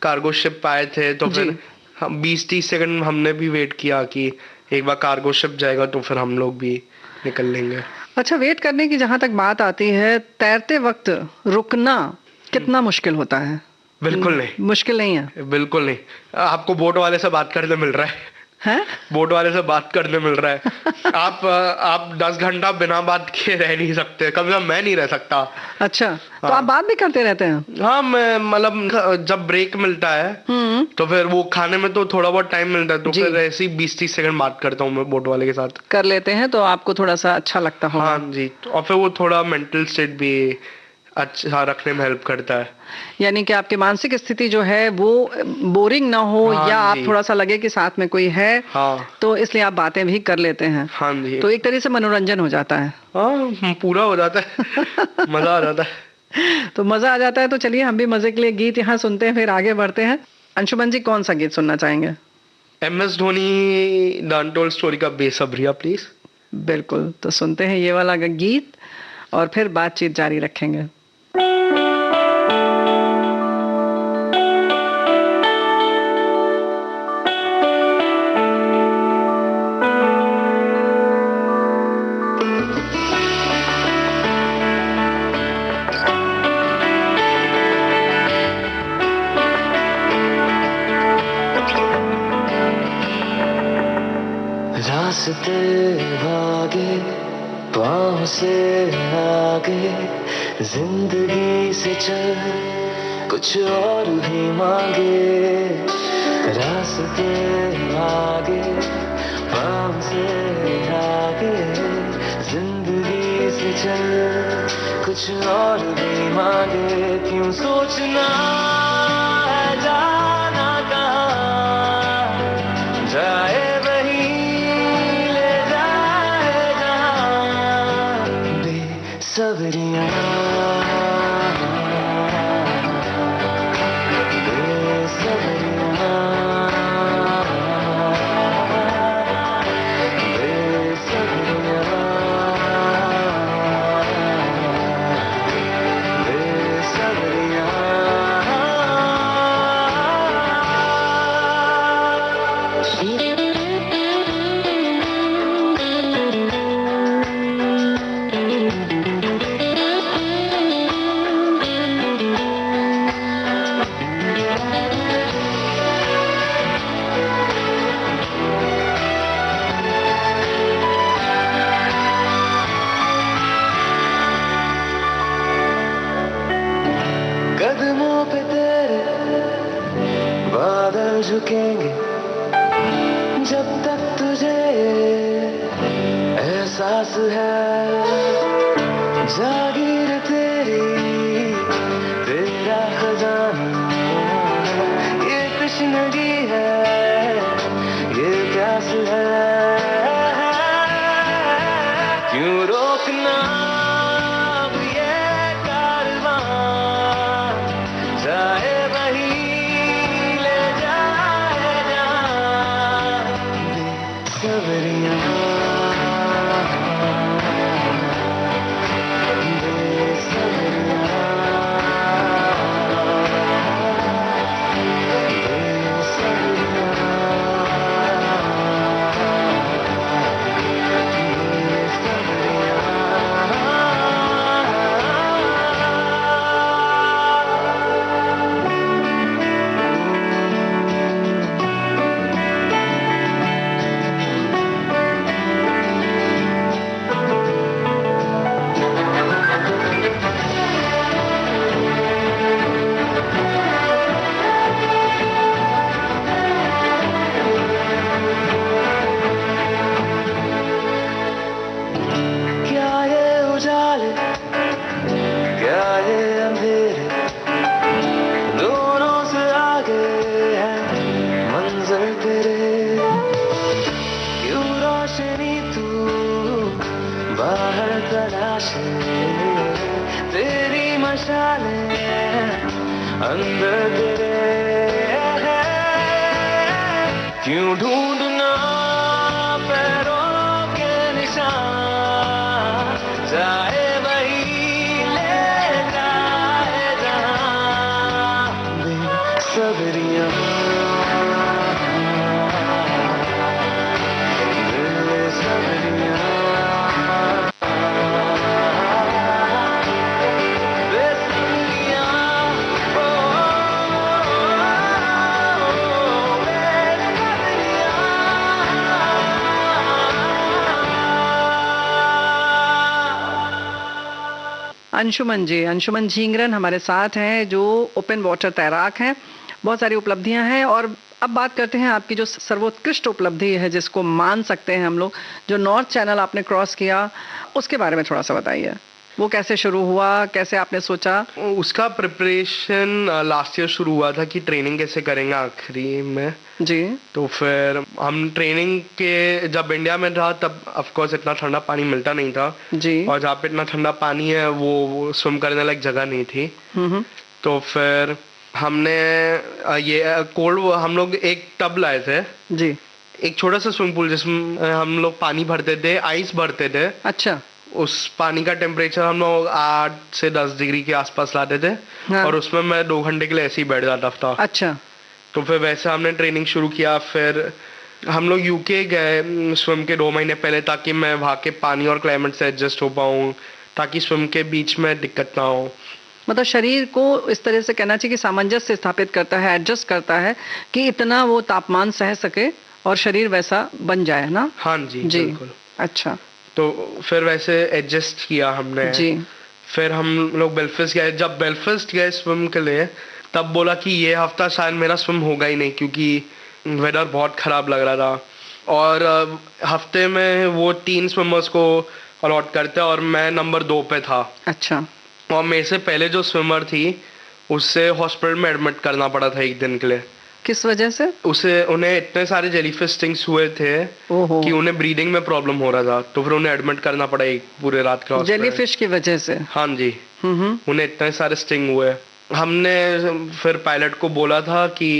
कार्गो शिप आए थे, तो जी। फिर हम 20-30 सेकंड हमने भी वेट किया कि एक बार कार्गो शिप जाएगा तो फिर हम लोग भी निकल लेंगे। अच्छा, वेट करने की जहां तक बात आती है, तैरते वक्त रुकना कितना मुश्किल होता है? बिल्कुल नहीं, मुश्किल नहीं है। बिल्कुल नहीं। आपको बोट वाले से बात करने मिल रहा है, हैं? बोट वाले से बात करने मिल रहा है। आप 10 घंटा बिना बात किए रह नहीं सकते, कभी कभी मैं नहीं रह सकता। अच्छा, तो आप बात भी करते रहते हैं? हाँ, मैं मतलब जब ब्रेक मिलता है तो फिर वो खाने में तो थोड़ा बहुत टाइम मिलता है, तो जी। फिर ऐसे ही 20-30 सेकंड बात करता हूँ मैं बोट वाले के साथ। कर लेते हैं तो आपको थोड़ा सा अच्छा लगता होगा। हाँ जी, और फिर वो थोड़ा मेंटल स्टेट भी अच्छा रखने में हेल्प करता है। यानी कि आपकी मानसिक स्थिति जो है वो बोरिंग ना हो, हाँ या आप जी। थोड़ा सा लगे कि साथ में कोई है, हाँ तो इसलिए आप बातें भी कर लेते हैं। हाँ जी, तो एक तरह से मनोरंजन हो जाता है। हाँ पूरा हो जाता है। मजा आ जाता है। तो मजा आ जाता है। तो चलिए हम भी मजे के लिए गीत यहाँ सुनते हैं, फिर आगे बढ़ते हैं। अंशुमन जी, कौन सा गीत सुनना चाहेंगे? MS Dhoni the untold story का बेसब्रिया प्लीज। बिल्कुल, तो सुनते हैं ये वाला गीत और फिर बातचीत जारी रखेंगे। रास्ते भागे पाँव से आगे, जिंदगी से चल कुछ और भी मांगे। रास्ते आगे पाँव से आगे, जिंदगी से चल कुछ और भी मांगे। क्यों सोचना है जाना कहाँ, जाए सबरिया बेसबरिया बेसबरिया बेसबरिया। कदमों पे तेरे बादल झुकेंगे, जब तक तुझे एहसास है। जागीर तेरी तेरा खजाना से तेरी मशाले अंदर तेरे क्यों ढूंढना पैरों के निशान जाए वही ले जाए जहां बेसब्रियां अंशुमन झिंगरन हमारे साथ हैं जो ओपन वाटर तैराक हैं। बहुत सारी उपलब्धियां हैं और अब बात करते हैं आपकी जो सर्वोत्कृष्ट उपलब्धि है जिसको मान सकते हैं हम लोग, जो नॉर्थ चैनल आपने क्रॉस किया, उसके बारे में थोड़ा सा बताइए। वो कैसे शुरू हुआ, कैसे आपने सोचा? उसका प्रिपरेशन लास्ट ईयर शुरू हुआ था कि ट्रेनिंग कैसे करेंगे आखिरी में जी। तो फिर हम ट्रेनिंग के जब इंडिया में था तब ऑफ कोर्स इतना ठंडा पानी मिलता नहीं था जी, और जहाँ पे इतना ठंडा पानी है वो स्विम करने लायक जगह नहीं थी। तो फिर हमने ये कोल्ड हम लोग एक टब लाए थे जी, एक छोटा सा स्विमिंग पूल जिसमें हम लोग पानी भरते थे, आइस भरते थे। अच्छा। उस पानी का टेम्परेचर हम लोग 8 से 10 डिग्री के आसपास लाते थे। हाँ। और उसमें मैं 2 घंटे के लिए ऐसे ही बैठ जाता था। अच्छा। तो फिर वैसे हमने ट्रेनिंग शुरू किया। फिर हम लोग यूके गए स्विम के 2 महीने पहले ताकि मैं वहाँ के पानी और क्लाइमेट से एडजस्ट हो पाऊँ, ताकि स्विम के बीच में दिक्कत ना हो। मतलब शरीर को इस तरह से कहना चाहिए कि सामंजस्य स्थापित करता है, एडजस्ट करता है कि इतना वो तापमान सह सके और शरीर वैसा बन जाए ना। हाँ जी, जी। बिल्कुल। अच्छा। तो फिर वैसे एडजस्ट किया हमने जी। फिर हम लोग बेलफास्ट गए। जब बेलफास्ट गए स्विम के लिए तब बोला कि ये हफ्ता शायद मेरा स्विम होगा ही नहीं क्योंकि वेदर बहुत खराब लग रहा था। और हफ्ते में वो 3 स्विमर्स को अलॉट करते और मैं नंबर 2 पे था। अच्छा। और मेरे से पहले जो स्विमर थी उससे हॉस्पिटल में एडमिट करना पड़ा था 1 दिन के लिए। किस वजह से? उन्हें इतने सारे जेलीफिश स्टिंग्स हुए थे कि उन्हें ब्रीदिंग में प्रॉब्लम हो रहा था, तो फिर उन्हें एडमिट करना पड़ा एक पूरे रात का जेलीफिश की वजह से। हाँ जी। उन्हें इतने सारे स्टिंग हुए। हमने फिर पायलट को बोला था कि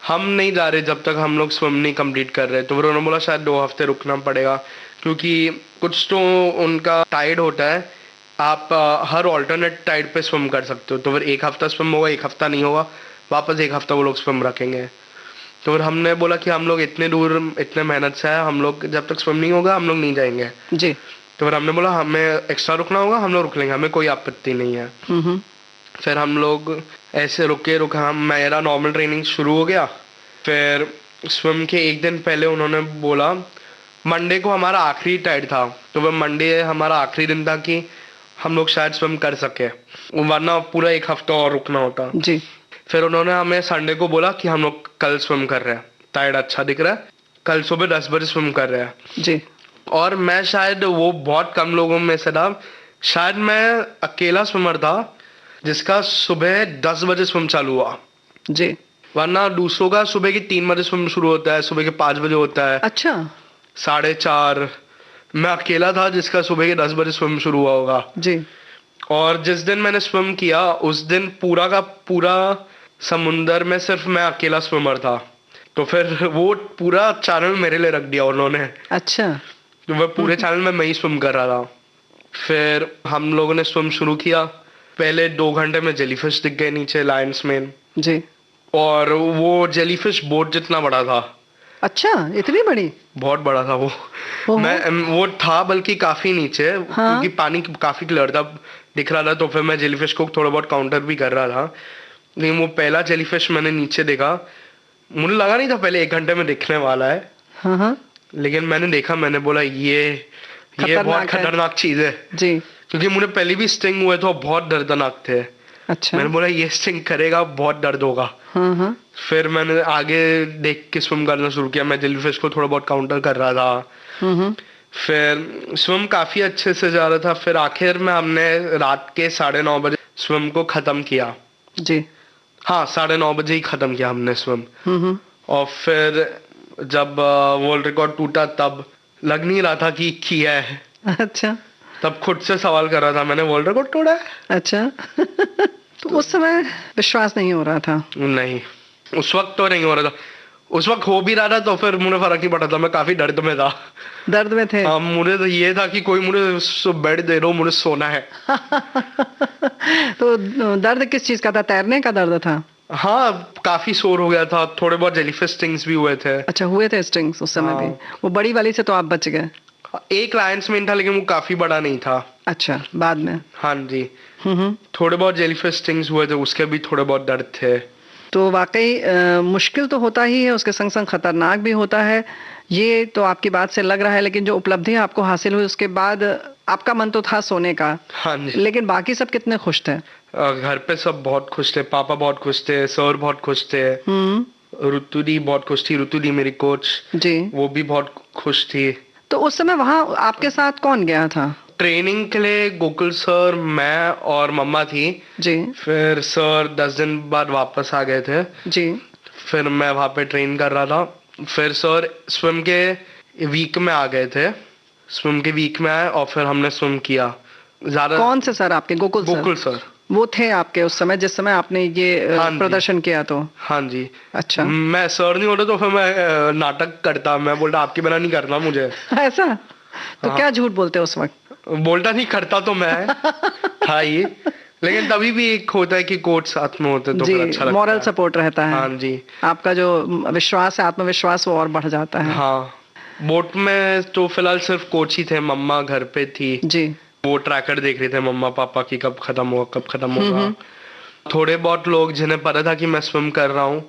हम नहीं जा रहे जब तक हम लोग स्विम नहीं कंप्लीट कर रहे। तो फिर उन्होंने बोला शायद 2 हफ्ते रुकना पड़ेगा क्योंकि कुछ तो उनका टाइड होता है, आप हर ऑल्टरनेट टाइड पे स्विम कर सकते हो। तो फिर 1 हफ्ता स्विम होगा, 1 हफ्ता नहीं होगा, वापस 1 हफ्ता वो लोग स्विम रखेंगे। तो फिर हमने बोला कि हम लोग इतने दूर इतने मेहनत से है, हम लोग जब तक स्विम नहीं होगा हम लोग नहीं जाएंगे जी। तो फिर हमने बोला हमें एक्स्ट्रा रुकना होगा, हम लोग रुक लेंगे, हमें कोई आपत्ति नहीं है। फिर हम लोग ऐसे रुके मेरा नॉर्मल ट्रेनिंग शुरू हो गया। फिर स्विम के 1 दिन पहले उन्होंने बोला, मंडे को हमारा आखिरी टाइड था, तो वह मंडे हमारा आखिरी दिन था कि हम लोग शायद स्विम कर सके, वरना पूरा 1 हफ्ता और रुकना होता जी। फिर उन्होंने हमें संडे को बोला कि हम लोग कल स्विम कर रहे हैं, टाइड अच्छा दिख रहा है, कल सुबह 10 बजे स्विम कर रहे हैं जी। और मैं शायद वो बहुत कम लोगों में से था, शायद मैं अकेला स्विमर था जिसका सुबह 10 बजे स्विम चालू हुआ जी। वरना दूसरों का सुबह के 3 बजे स्विम शुरू होता है, सुबह के 5 बजे होता है। अच्छा। 4:30। मैं अकेला था जिसका सुबह के 10 बजे स्विम शुरू हुआ होगा जी। और जिस दिन मैंने स्विम किया उस दिन पूरा का पूरा समुंदर में सिर्फ मैं अकेला स्विमर था। तो फिर वो पूरा चैनल मेरे लिए रख दिया उन्होंने। अच्छा। तो वह पूरे चैनल में मैं ही स्विम कर रहा था। फिर हम लोगों ने स्विम शुरू किया। पहले 2 घंटे में जेलीफिश दिख गए नीचे, लायंस मेन जी। और वो जेलीफिश बोट जितना बड़ा था। अच्छा, इतनी बड़ी? बहुत बड़ा था वो। वो था बल्कि काफी नीचे। हाँ? क्योंकि पानी काफी क्लियर था, दिख रहा था। तो फिर मैं जेलीफिश को थोड़ा बहुत काउंटर भी कर रहा था। लेकिन वो पहला जेलीफिश मैंने नीचे देखा, मुझे लगा नहीं था पहले 1 घंटे में दिखने वाला है। हाँ। लेकिन मैंने देखा, मैंने बोला ये बहुत खतरनाक चीज है जी। क्योंकि मुझे पहले भी स्टिंग हुए थे, बहुत दर्दनाक थे। अच्छा। मैंने बोला ये स्टिंग करेगा, बहुत दर्द होगा। हाँ। फिर मैंने आगे देख के स्विम करना शुरू किया। मैं जेलीफिश को थोड़ा बहुत काउंटर कर रहा था। फिर स्विम काफी अच्छे से जा रहा था। फिर आखिर में हमने रात के 9:30 बजे स्विम को खत्म किया जी। हाँ, 9:30 बजे ही खत्म किया हमने स्विम। और फिर जब वर्ल्ड रिकॉर्ड टूटा तब लग नहीं रहा था कि किया है। अच्छा। तब खुद से सवाल कर रहा था, मैंने वर्ल्ड रिकॉर्ड तोड़ा है? अच्छा। तो उस समय विश्वास नहीं हो रहा था? नहीं, उस वक्त तो नहीं हो रहा था। उस वक्त हो भी रहा था तो फिर मुझे फर्क नहीं पड़ा था, मैं काफी दर्द में था। दर्द में थे? हाँ, मुझे तो ये था कि कोई मुझे बेड दे रहा हो, मुझे सोना है। तो दर्द किस चीज का था? तैरने का दर्द था? हाँ, काफी शोर हो गया था, थोड़े बहुत जेलीफिश स्टिंग्स भी हुए थे। अच्छा, हुए थे स्टिंग्स उस समय भी? वो बड़ी वाली से तो आप बच गए? एक लायंस मेन था लेकिन वो काफी बड़ा नहीं था। अच्छा, बाद में? हाँ जी। थोड़े बहुत जेलीफिश स्टिंग्स हुए थे, उसके भी थोड़े बहुत दर्द थे। तो वाकई मुश्किल तो होता ही है, उसके संग संग खतरनाक भी होता है, ये तो आपकी बात से लग रहा है। लेकिन जो उपलब्धि आपको हासिल हुई उसके बाद आपका मन तो था सोने का। हाँ जी। लेकिन बाकी सब कितने खुश थे? घर पे सब बहुत खुश थे, पापा बहुत खुश थे, सर बहुत खुश थे, ऋतु दी बहुत खुश थी, ऋतु दी मेरी कोच जी, वो भी बहुत खुश थी। तो उस समय वहाँ आपके साथ कौन गया था? ट्रेनिंग के लिए गोकुल सर, मैं और मम्मा थी जी। फिर सर 10 दिन बाद वापस आ गए थे जी। फिर मैं वहाँ पे ट्रेन कर रहा था। फिर सर स्विम के वीक में आ गए थे, स्विम के वीक में आए और फिर हमने स्विम किया। ज्यादा कौन से सर आपके? गोकुल सर वो थे आपके उस समय जिस समय आपने ये प्रदर्शन किया? तो हाँ जी। अच्छा। मैं सर नहीं होता तो फिर मैं नाटक करता, मैं बोलता आपकी बिना नहीं करना मुझे। ऐसा? तो हाँ। क्या झूठ बोलते उस वक्त? बोलता नहीं, करता तो मैं था ही, लेकिन तभी भी एक होता है कि कोच साथ में होते तो फिर अच्छा लगता है, मॉरल सपोर्ट रहता है। हाँ जी। आपका जो विश्वास है, आत्मविश्वास, वो और बढ़ जाता है। हाँ, बोट में तो फिलहाल सिर्फ कोच ही थे, मम्मा घर पे थी जी। वो ट्रैकर देख रहे थे मम्मा पापा की कब खत्म होगा कब खत्म होगा। थोड़े बहुत लोग जिन्हें पता था कि मैं स्विम कर रहा हूँ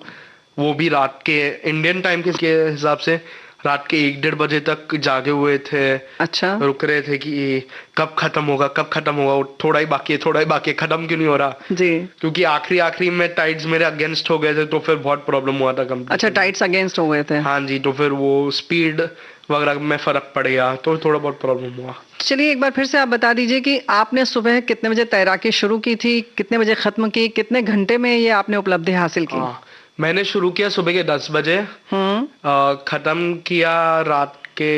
वो भी रात के इंडियन टाइम के हिसाब से रात के 1-1:30 बजे तक जागे हुए थे। अच्छा। रुक रहे थे कि कब खत्म होगा कब खत्म होगा, थोड़ा ही बाकी है थोड़ा ही बाकी है, खत्म क्यों नहीं हो रहा जी। क्योंकि आखिरी में टाइड्स मेरे अगेंस्ट हो गए थे तो फिर बहुत प्रॉब्लम हुआ था कंपनी। अच्छा, टाइड्स अगेंस्ट हो गए थे? हाँ जी, तो फिर वो स्पीड वगैरह में फर्क पड़ गया तो थोड़ा बहुत प्रॉब्लम हुआ। चलिए एक बार फिर से आप बता दीजिए कि आपने सुबह कितने बजे तैराकी शुरू की थी, कितने बजे खत्म की, कितने घंटे में ये आपने उपलब्धि हासिल की? मैंने शुरू किया सुबह के 10 बजे, खत्म किया रात के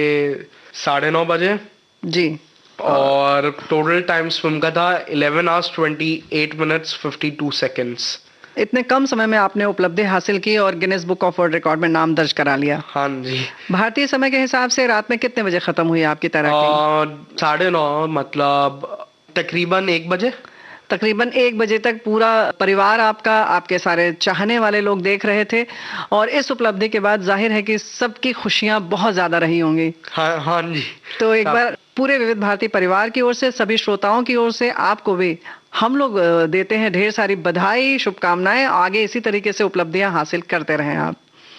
9:30 बजे जी। और टोटल टाइम स्विम का था 11 hours 28 minutes 52 seconds। इतने कम समय में आपने उपलब्धि हासिल की और Guinness book of world record में नाम दर्ज करा लिया। हाँ जी। भारतीय समय के हिसाब से रात में कितने बजे खत्म हुई आपकी तैराकी? 9:30 मतलब तकरीबन 1 बजे। तकरीबन 1 बजे तक पूरा परिवार आपका, आपके सारे चाहने वाले लोग देख रहे थे और इस उपलब्धि के बाद जाहिर है कि सबकी खुशियां बहुत ज्यादा रही होंगी। हाँ जी। तो एक बार पूरे विविध भारती परिवार की ओर से, सभी श्रोताओं की ओर से आपको भी हम लोग देते हैं ढेर सारी बधाई, शुभकामनाएं। आगे इसी तरीके से उपलब्धियां हासिल करते रहें आप।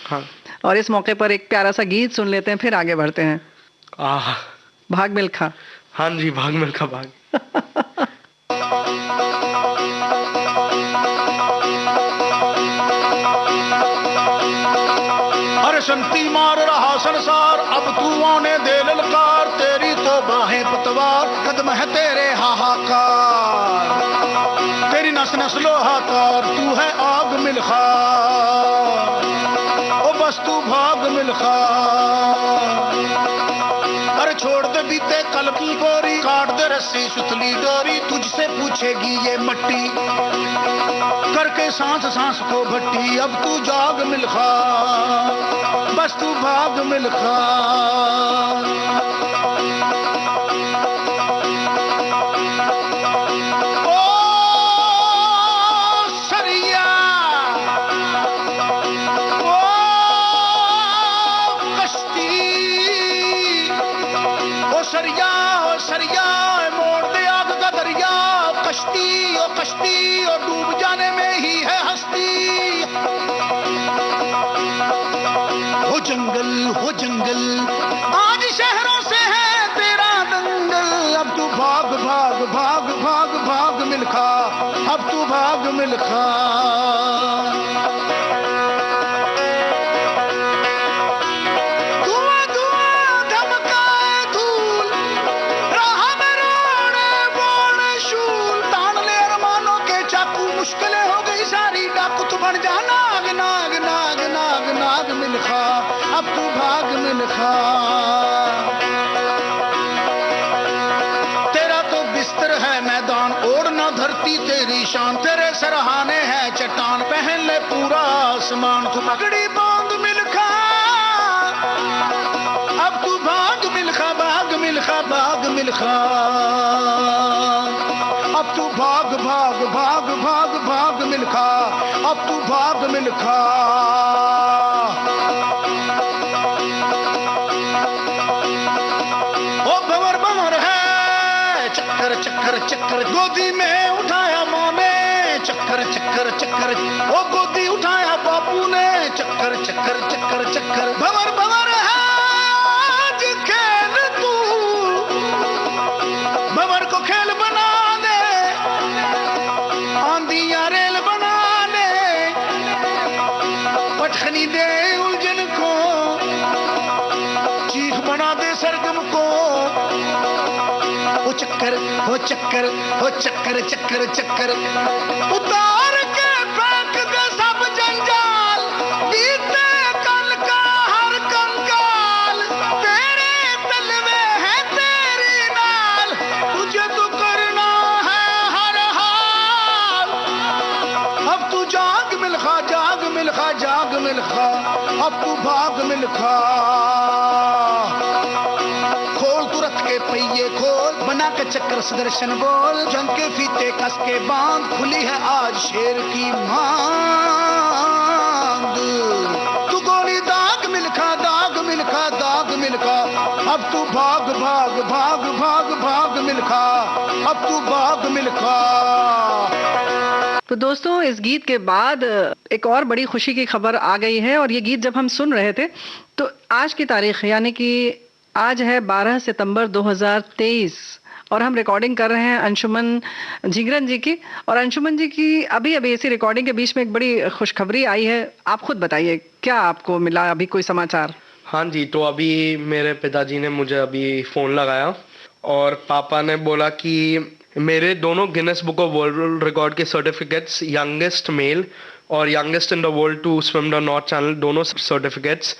हाँ। और इस मौके पर एक प्यारा सा गीत सुन लेते हैं, फिर आगे बढ़ते हैं। भाग मिल्खा। हाँ जी, भाग मिल्खा भाग। अरे संती मार रहा संसार, अब तू आने दे ललकार, तेरी तो बाहें पतवार, कदम है तेरे हाहाकार, तेरी नस नस लोहाकार, तू है आग मिल्खा, ओ बस तू भाग मिल्खा। अरे छोड़ दे बीते कल की गोरी, काट दे रस्सी सुतली डोरी, तुझसे पूछेगी ये मट्टी, करके सांस सांस को भट्टी, अब तू जाग मिल्खा, बस तू भाग मिल्खा। ओ सरिया, ओ कश्ती, ओ सरिया मोड़ दे आग का दरिया, कश्ती ओ डूब जाने में ही है हस्ती। हो जंगल आज शहरों से है तेरा दंगल, अब तू भाग भाग भाग भाग भाग मिल्खा, अब तू भाग मिल्खा। धुआं धुआं धमकाए धूल, राह में रोड़े बोड़े शूल, तान ले अरमानों के चाकू, मुश्किलें हो गई सारी डाकू, तू बन जा नाग नाग नाग नाग नाग मिल्खा, अब तू भाग मिल्खा। बढ़ाती तेरी शान, तेरे सरहाने है चट्टान, पहन ले पूरा आसमान। तू पगड़ी बांध मिल्खा, अब तू भाग मिल्खा, भाग मिल्खा, भाग मिल्खा, अब तू भाग भाग भाग भाग भाग मिल्खा, अब तू भाग मिल्खा। चक्कर चक्कर गोदी में उठाया माँ ने, चक्कर चक्कर चक्कर ओ गोदी उठाया बापू ने, चक्कर चक्कर चक्कर चक्कर भंवर भंवर है आज खेल तू, भंवर को खेल बना दे, आंधियां रेल बना दे, पटखनी दे उलझन को, चीख बना दे सरगम को। हो चक्कर हो चक्कर हो चक्कर चक्कर चक्कर, उतार के फेंक दे सब जंजाल, बीते कल का हर कंकाल, तेरे तलवे है तेरी नाल, तुझे तो करना है हर हाल। अब तू जाग मिल्खा, जाग मिल्खा, जाग मिल्खा, अब तू भाग मिल्खा। पहिए खोल बना के चक्कर सुदर्शन बोल, जंग के फीते कस के बांध, खुली है आज शेर की मांग। तू गोली दाग मिल्खा, दाग मिल्खा, दाग मिल्खा, अब तू भाग भाग भाग भाग भाग मिल्खा, अब तू भाग मिल्खा। तो दोस्तों, इस गीत के बाद एक और बड़ी खुशी की खबर आ गई है, और ये गीत जब हम सुन रहे थे तो आज की तारीख यानी कि आज है 12 सितंबर 2023 और हम रिकॉर्डिंग कर रहे हैं अंशुमन झिंगरन जी की। और अंशुमन जी की अभी अभी इसी रिकॉर्डिंग के बीच में एक बड़ी खुशखबरी आई है, आप खुद बताइए क्या आपको मिला अभी कोई समाचार? हाँ जी, तो अभी मेरे पिताजी ने मुझे अभी फ़ोन लगाया और पापा ने बोला कि मेरे दोनों Guinness book of world record के सर्टिफिकेट्स, यंगेस्ट मेल और youngest in the world to swim the North Channel, दोनों सर्टिफिकेट्स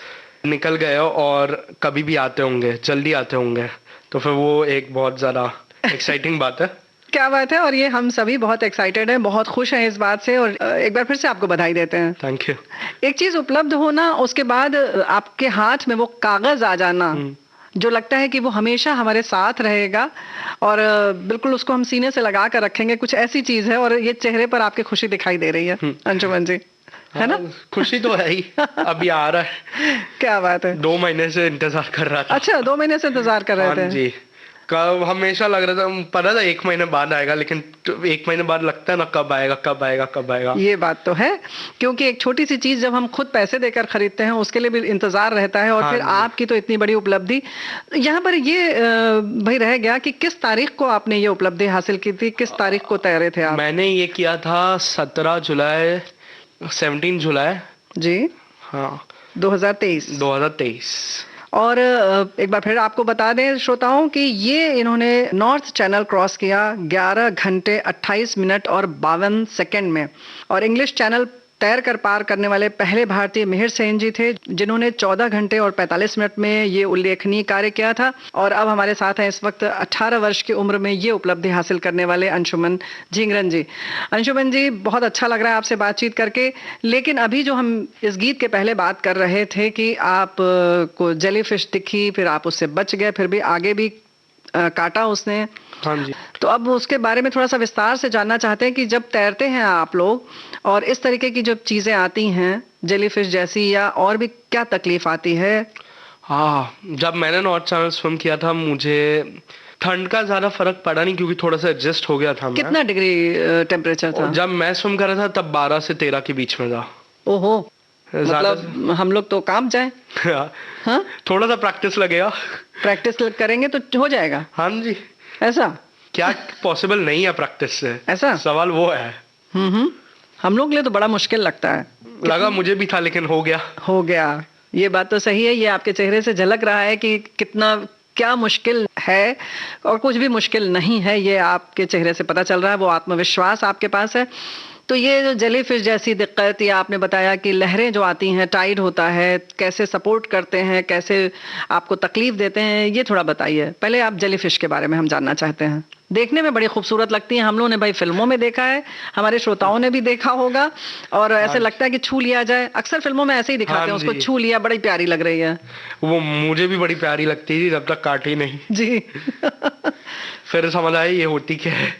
निकल गए और कभी भी आते होंगे, जल्दी आते होंगे। तो फिर वो एक बहुत ज़्यादा एक्साइटिंग बात है। क्या बात है, और ये हम सभी बहुत एक्साइटेड हैं, बहुत खुश हैं इस बात से, और एक बार फिर से आपको बधाई देते हैं। Thank you. एक चीज उपलब्ध होना, उसके बाद आपके हाथ में वो कागज आ जाना जो लगता है कि वो हमेशा हमारे साथ रहेगा और बिल्कुल उसको हम सीने से लगा कर रखेंगे, कुछ ऐसी चीज है। और ये चेहरे पर आपकी खुशी दिखाई दे रही है अंशुमन जी, है ना? खुशी तो है ही, अभी आ रहा है। क्या बात है, 2 महीने से इंतजार कर रहा था। अच्छा, 2 महीने से इंतजार कर रहे थे? हाँ जी, कब हमेशा लग रहा था, पता था 1 महीने बाद आएगा, लेकिन 1 महीने बाद लगता है ना कब आएगा कब आएगा कब आएगा। ये बात तो है, क्योंकि एक छोटी सी चीज जब हम खुद पैसे देकर खरीदते हैं उसके लिए भी इंतजार रहता है, और हाँ, फिर आपकी तो इतनी बड़ी उपलब्धि। यहाँ पर ये भाई रह गया कि किस तारीख को आपने ये उपलब्धि हासिल की थी, किस तारीख को तैयार थे आप? मैंने ये किया था 17 जुलाई जी, हाँ, 2023। और एक बार फिर आपको बता दें श्रोताओं कि ये इन्होंने नॉर्थ चैनल क्रॉस किया 11 घंटे 28 मिनट और 52 सेकंड में, और इंग्लिश चैनल तैर कर पार करने वाले पहले भारतीय मिहिर सेन जी थे, जिन्होंने 14 घंटे और 45 मिनट में ये उल्लेखनीय कार्य किया था। और अब हमारे साथ हैं इस वक्त 18 वर्ष की उम्र में ये उपलब्धि हासिल करने वाले अंशुमन झिंगरन जी। अंशुमन जी, बहुत अच्छा लग रहा है आपसे बातचीत करके, लेकिन अभी जो हम इस गीत के पहले बात कर रहे थे कि आप को जेलीफिश दिखी, फिर आप उससे बच गए, फिर भी आगे भी काटा उसने। हाँ जी। तो अब उसके बारे में थोड़ा सा विस्तार से जानना चाहते हैं कि जब तैरते हैं आप लोग और इस तरीके की जब चीजें आती हैं जेलीफिश जैसी, या और भी क्या तकलीफ आती है? हाँ, जब मैंने नॉर्थ चैनल स्विम किया था मुझे ठंड का ज्यादा फर्क पड़ा नहीं, क्योंकि थोड़ा सा एडजस्ट हो गया था। कितना डिग्री टेम्परेचर था जब मैं स्विम कर रहा था? तब 12 से 13 के बीच में था। ओहो, मतलब हम लोग तो काम जाए। हाँ? थोड़ा सा प्रैक्टिस लगेगा। प्रैक्टिस करेंगे तो हो जाएगा। हाँ जी। ऐसा क्या पॉसिबल नहीं है प्रैक्टिस से? ऐसा सवाल वो है। हम लोग के लिए तो बड़ा मुश्किल लगता है। लगा मुझे भी था, लेकिन हो गया। ये बात तो सही है, ये आपके चेहरे से झलक रहा है कि कितना क्या मुश्किल है, और कुछ भी मुश्किल नहीं है, ये आपके चेहरे से पता चल रहा है, वो आत्मविश्वास आपके पास है। तो ये जो जेलीफिश जैसी दिक्कत, या आपने बताया कि लहरें जो आती हैं, टाइड होता है, कैसे सपोर्ट करते हैं, कैसे आपको तकलीफ देते हैं, ये थोड़ा बताइए। पहले आप जेलीफिश के बारे में हम जानना चाहते हैं। देखने में बड़ी खूबसूरत लगती हैं, हम लोगों ने भाई फिल्मों में देखा है, हमारे श्रोताओं ने भी देखा होगा, और ऐसे लगता है कि छू लिया जाए। अक्सर फिल्मों में ऐसे ही दिखाते हैं, उसको छू लिया, बड़ी प्यारी लग रही है। वो मुझे भी बड़ी प्यारी लगती थी जब तक काटी नहीं जी। फिर समझ आया ये होती क्या है।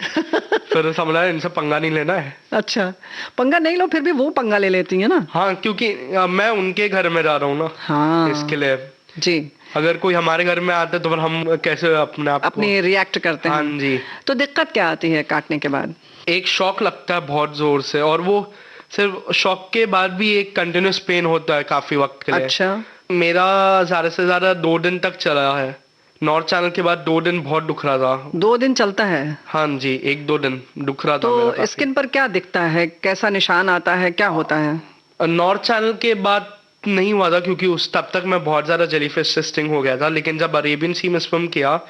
फिर समझ आया इनसे पंगा नहीं लेना है। अच्छा, पंगा नहीं लो, फिर भी वो पंगा ले लेती है ना। हाँ, क्योंकि मैं उनके घर में जा रहा हूँ ना। हाँ, इसके लिए जी। अगर कोई हमारे घर में आता है तो फिर हम कैसे अपने आप अपनी रिएक्ट करते हैं। हाँ जी। तो दिक्कत क्या आती है काटने के बाद? एक शॉक लगता है बहुत जोर से, और वो सिर्फ शॉक के बाद भी एक कंटिन्यूस पेन होता है काफी वक्त के लिए। अच्छा। मेरा ज्यादा से ज्यादा 2 दिन तक चला है। नॉर्थ चैनल के बाद 2 दिन बहुत दुख रहा था। 2 दिन चलता है? हाँ जी, 1-2 दिन दुख रहा था। तो स्किन पर क्या दिखता है, कैसा निशान आता है, क्या होता है? नॉर्थ चैनल के बाद नहीं हुआ था, क्योंकि उस तब तक मैं बहुत ज्यादा जेलीफिश से स्टिंग हो गया था। लेकिन जब अरेबियन सी में स्विम किया,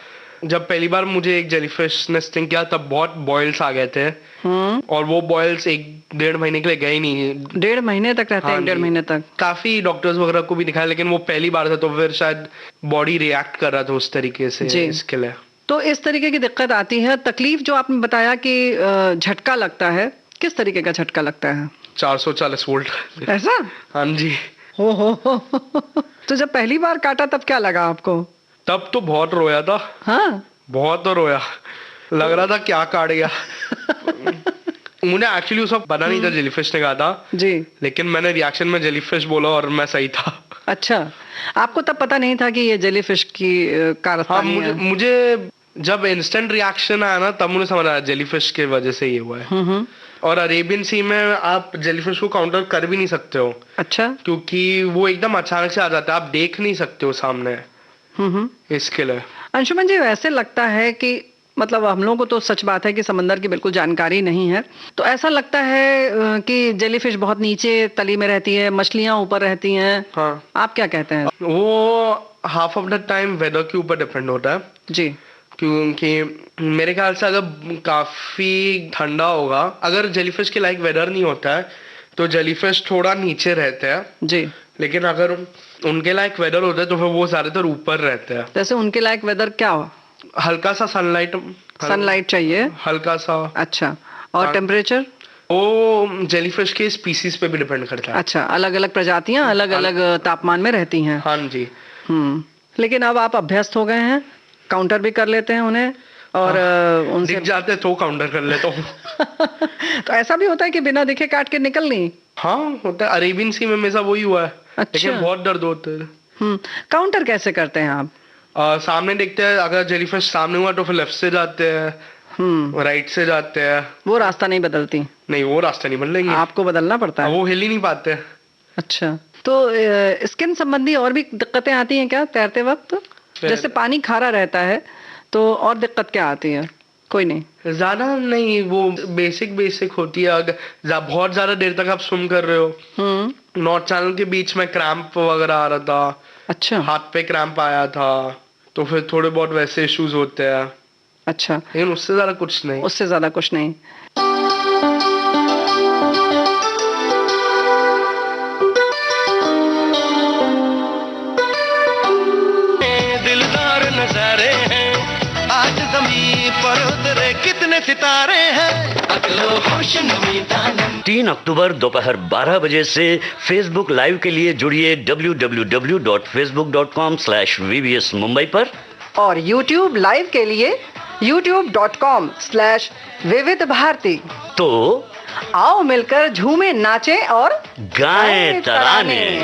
जब पहली बार मुझे एक जेलीफिश ने स्टिंग किया, तब बहुत बॉयल्स आ गए थे। और वो बॉयल्स 1-1.5 महीने के लिए गए नहीं। 1.5 महीने तक रहते हैं? 1.5 महीने तक? काफी डॉक्टर्स वगैरह को भी दिखाया, लेकिन वो पहली बार था, तो फिर शायद बॉडी रिएक्ट कर रहा था उस तरीके से इसके लिए। तो इस तरीके की दिक्कत आती है। तकलीफ जो आपने बताया कि झटका लगता है, किस तरीके का झटका लगता है? 440 वोल्ट। ऐसा? हाँ जी। हो। तो जब पहली बार काटा तब क्या लगा आपको? तब तो बहुत रोया था। हाँ, बहुत तो रोया, लग रहा था क्या काट गया। मुझे एक्चुअली उस वक्त पता नहीं था जेलीफिश ने कहा था जी, लेकिन मैंने रिएक्शन में जेलीफिश बोला और मैं सही था। अच्छा, आपको तब पता नहीं था कि ये जेलीफिश की कारस्तानी है? मुझे जब इंस्टेंट रिएक्शन आया ना, तब मुझे समझ आया जेलीफिश की वजह से ये हुआ है। और अरेबियन सी में आप जेलीफिश को काउंटर कर भी नहीं सकते हो। अच्छा। क्योंकि वो एकदम अचानक से आ जाता है, आप देख नहीं सकते हो सामने। इसके लिए अंशुमन जी, ऐसे लगता है कि मतलब हम लोगों को तो सच बात है कि समंदर की बिल्कुल जानकारी नहीं है, तो ऐसा लगता है कि जेलीफिश बहुत नीचे तली में रहती है, मछलियां ऊपर रहती हैं। हाँ। आप क्या कहते हैं? वो half of the time weather के ऊपर डिपेंड होता है जी। क्योंकि मेरे ख्याल से अगर काफी ठंडा होगा, अगर जेलीफिश के लाइक वेदर नहीं होता है तो जेलीफिश थोड़ा नीचे रहते हैं जी, लेकिन अगर उनके लायक वेदर होता है तो फिर वो ज्यादातर ऊपर रहते हैं। जैसे उनके लायक वेदर क्या हो? हल्का सा सनलाइट चाहिए, हल्का सा। अच्छा, और टेम्परेचर? वो जेलीफिश के स्पीसीज पे भी डिपेंड करता है। अच्छा, अलग अलग प्रजातियां अलग अलग तापमान में रहती हैं। हाँ जी। लेकिन अब आप अभ्यस्त हो गए हैं, काउंटर भी कर लेते हैं उन्हें, और उनसे दिख जाते तो काउंटर कर लेता हूँ। तो ऐसा भी होता है कि बिना दिखे काट के निकल नहीं? हाँ होता है, अरेबियन सी में मेरा वही हुआ है। अच्छा। लेकिन बहुत दर्द होता है। काउंटर कैसे करते हैं आप? सामने देखते हैं, अगर जेलीफिश सामने हुआ तो फिर लेफ्ट से जाते हैं, राइट से जाते हैं। वो रास्ता नहीं बदलती? नहीं, वो रास्ता नहीं बदलेंगे, आपको बदलना पड़ता है। वो हिल ही नहीं पाते। अच्छा, तो स्किन संबंधी और भी दिक्कतें आती हैं क्या तैरते वक्त? जैसे पानी खारा रहता है तो और दिक्कत क्या आती है? कोई नहीं, ज्यादा नहीं, वो बेसिक होती है। अगर बहुत ज्यादा देर तक आप स्विम कर रहे हो, नॉर्थ चैनल के बीच में क्रैम्प वगैरह आ रहा था। अच्छा। हाथ पे क्रैम्प आया था, तो फिर थोड़े बहुत वैसे इश्यूज होते हैं। अच्छा, लेकिन उससे ज्यादा कुछ नहीं। उससे ज्यादा कुछ नहीं। दिलदार नजारे हैं, आज ज़मीं पर उतरे कितने सितारे हैं। अगलो होश नमी दानम। 3 अक्टूबर दोपहर 12 बजे से फेसबुक लाइव के लिए जुड़िए www.facebook.com/vbs मुंबई पर, और YouTube लाइव के लिए youtube.com/विविध भारती। तो आओ मिलकर झूमे, नाचे और गाएं तराने।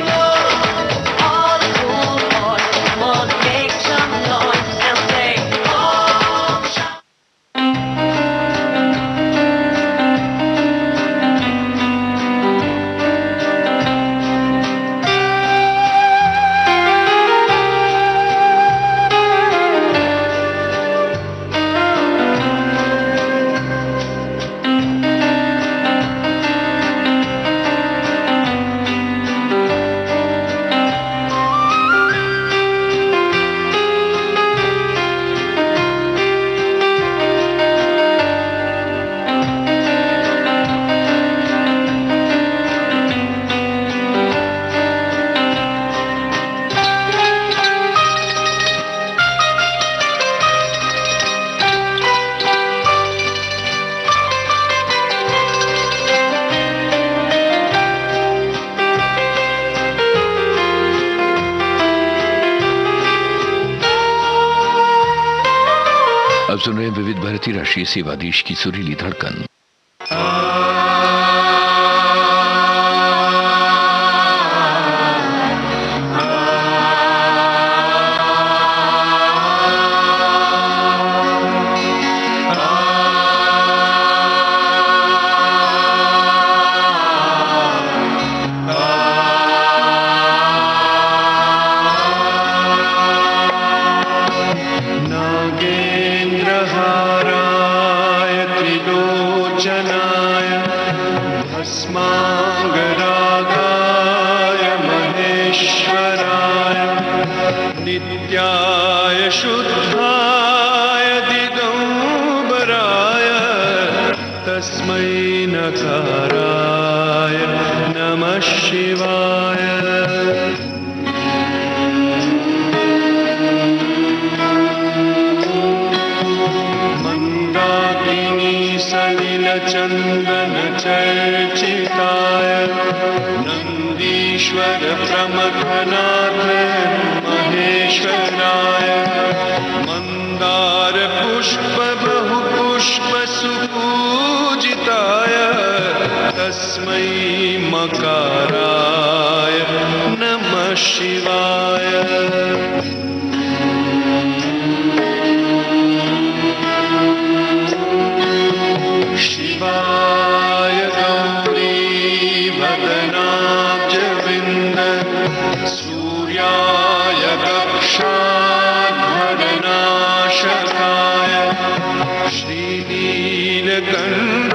आप सुन रहे हैं विविध भारती राष्ट्रीय सेवा देश की सुरीली धड़कन। नित्याय शुद्धाय दिगंबराय तस्मै नकाराय नमः शिवाय। मंदाकिनी सलिल चंदन चर्चिताय नंदीश्वर प्रमथनाथ महेश्वराय मंदार पुष्प बहु पुष्प सुपूजिताय तस्मै मकाराय नमः शिवाय। शिवाय गौरी वदनाब्जविंद सूर्याय दक्षाध्वरनाशकाय श्रीनीलकण्ठ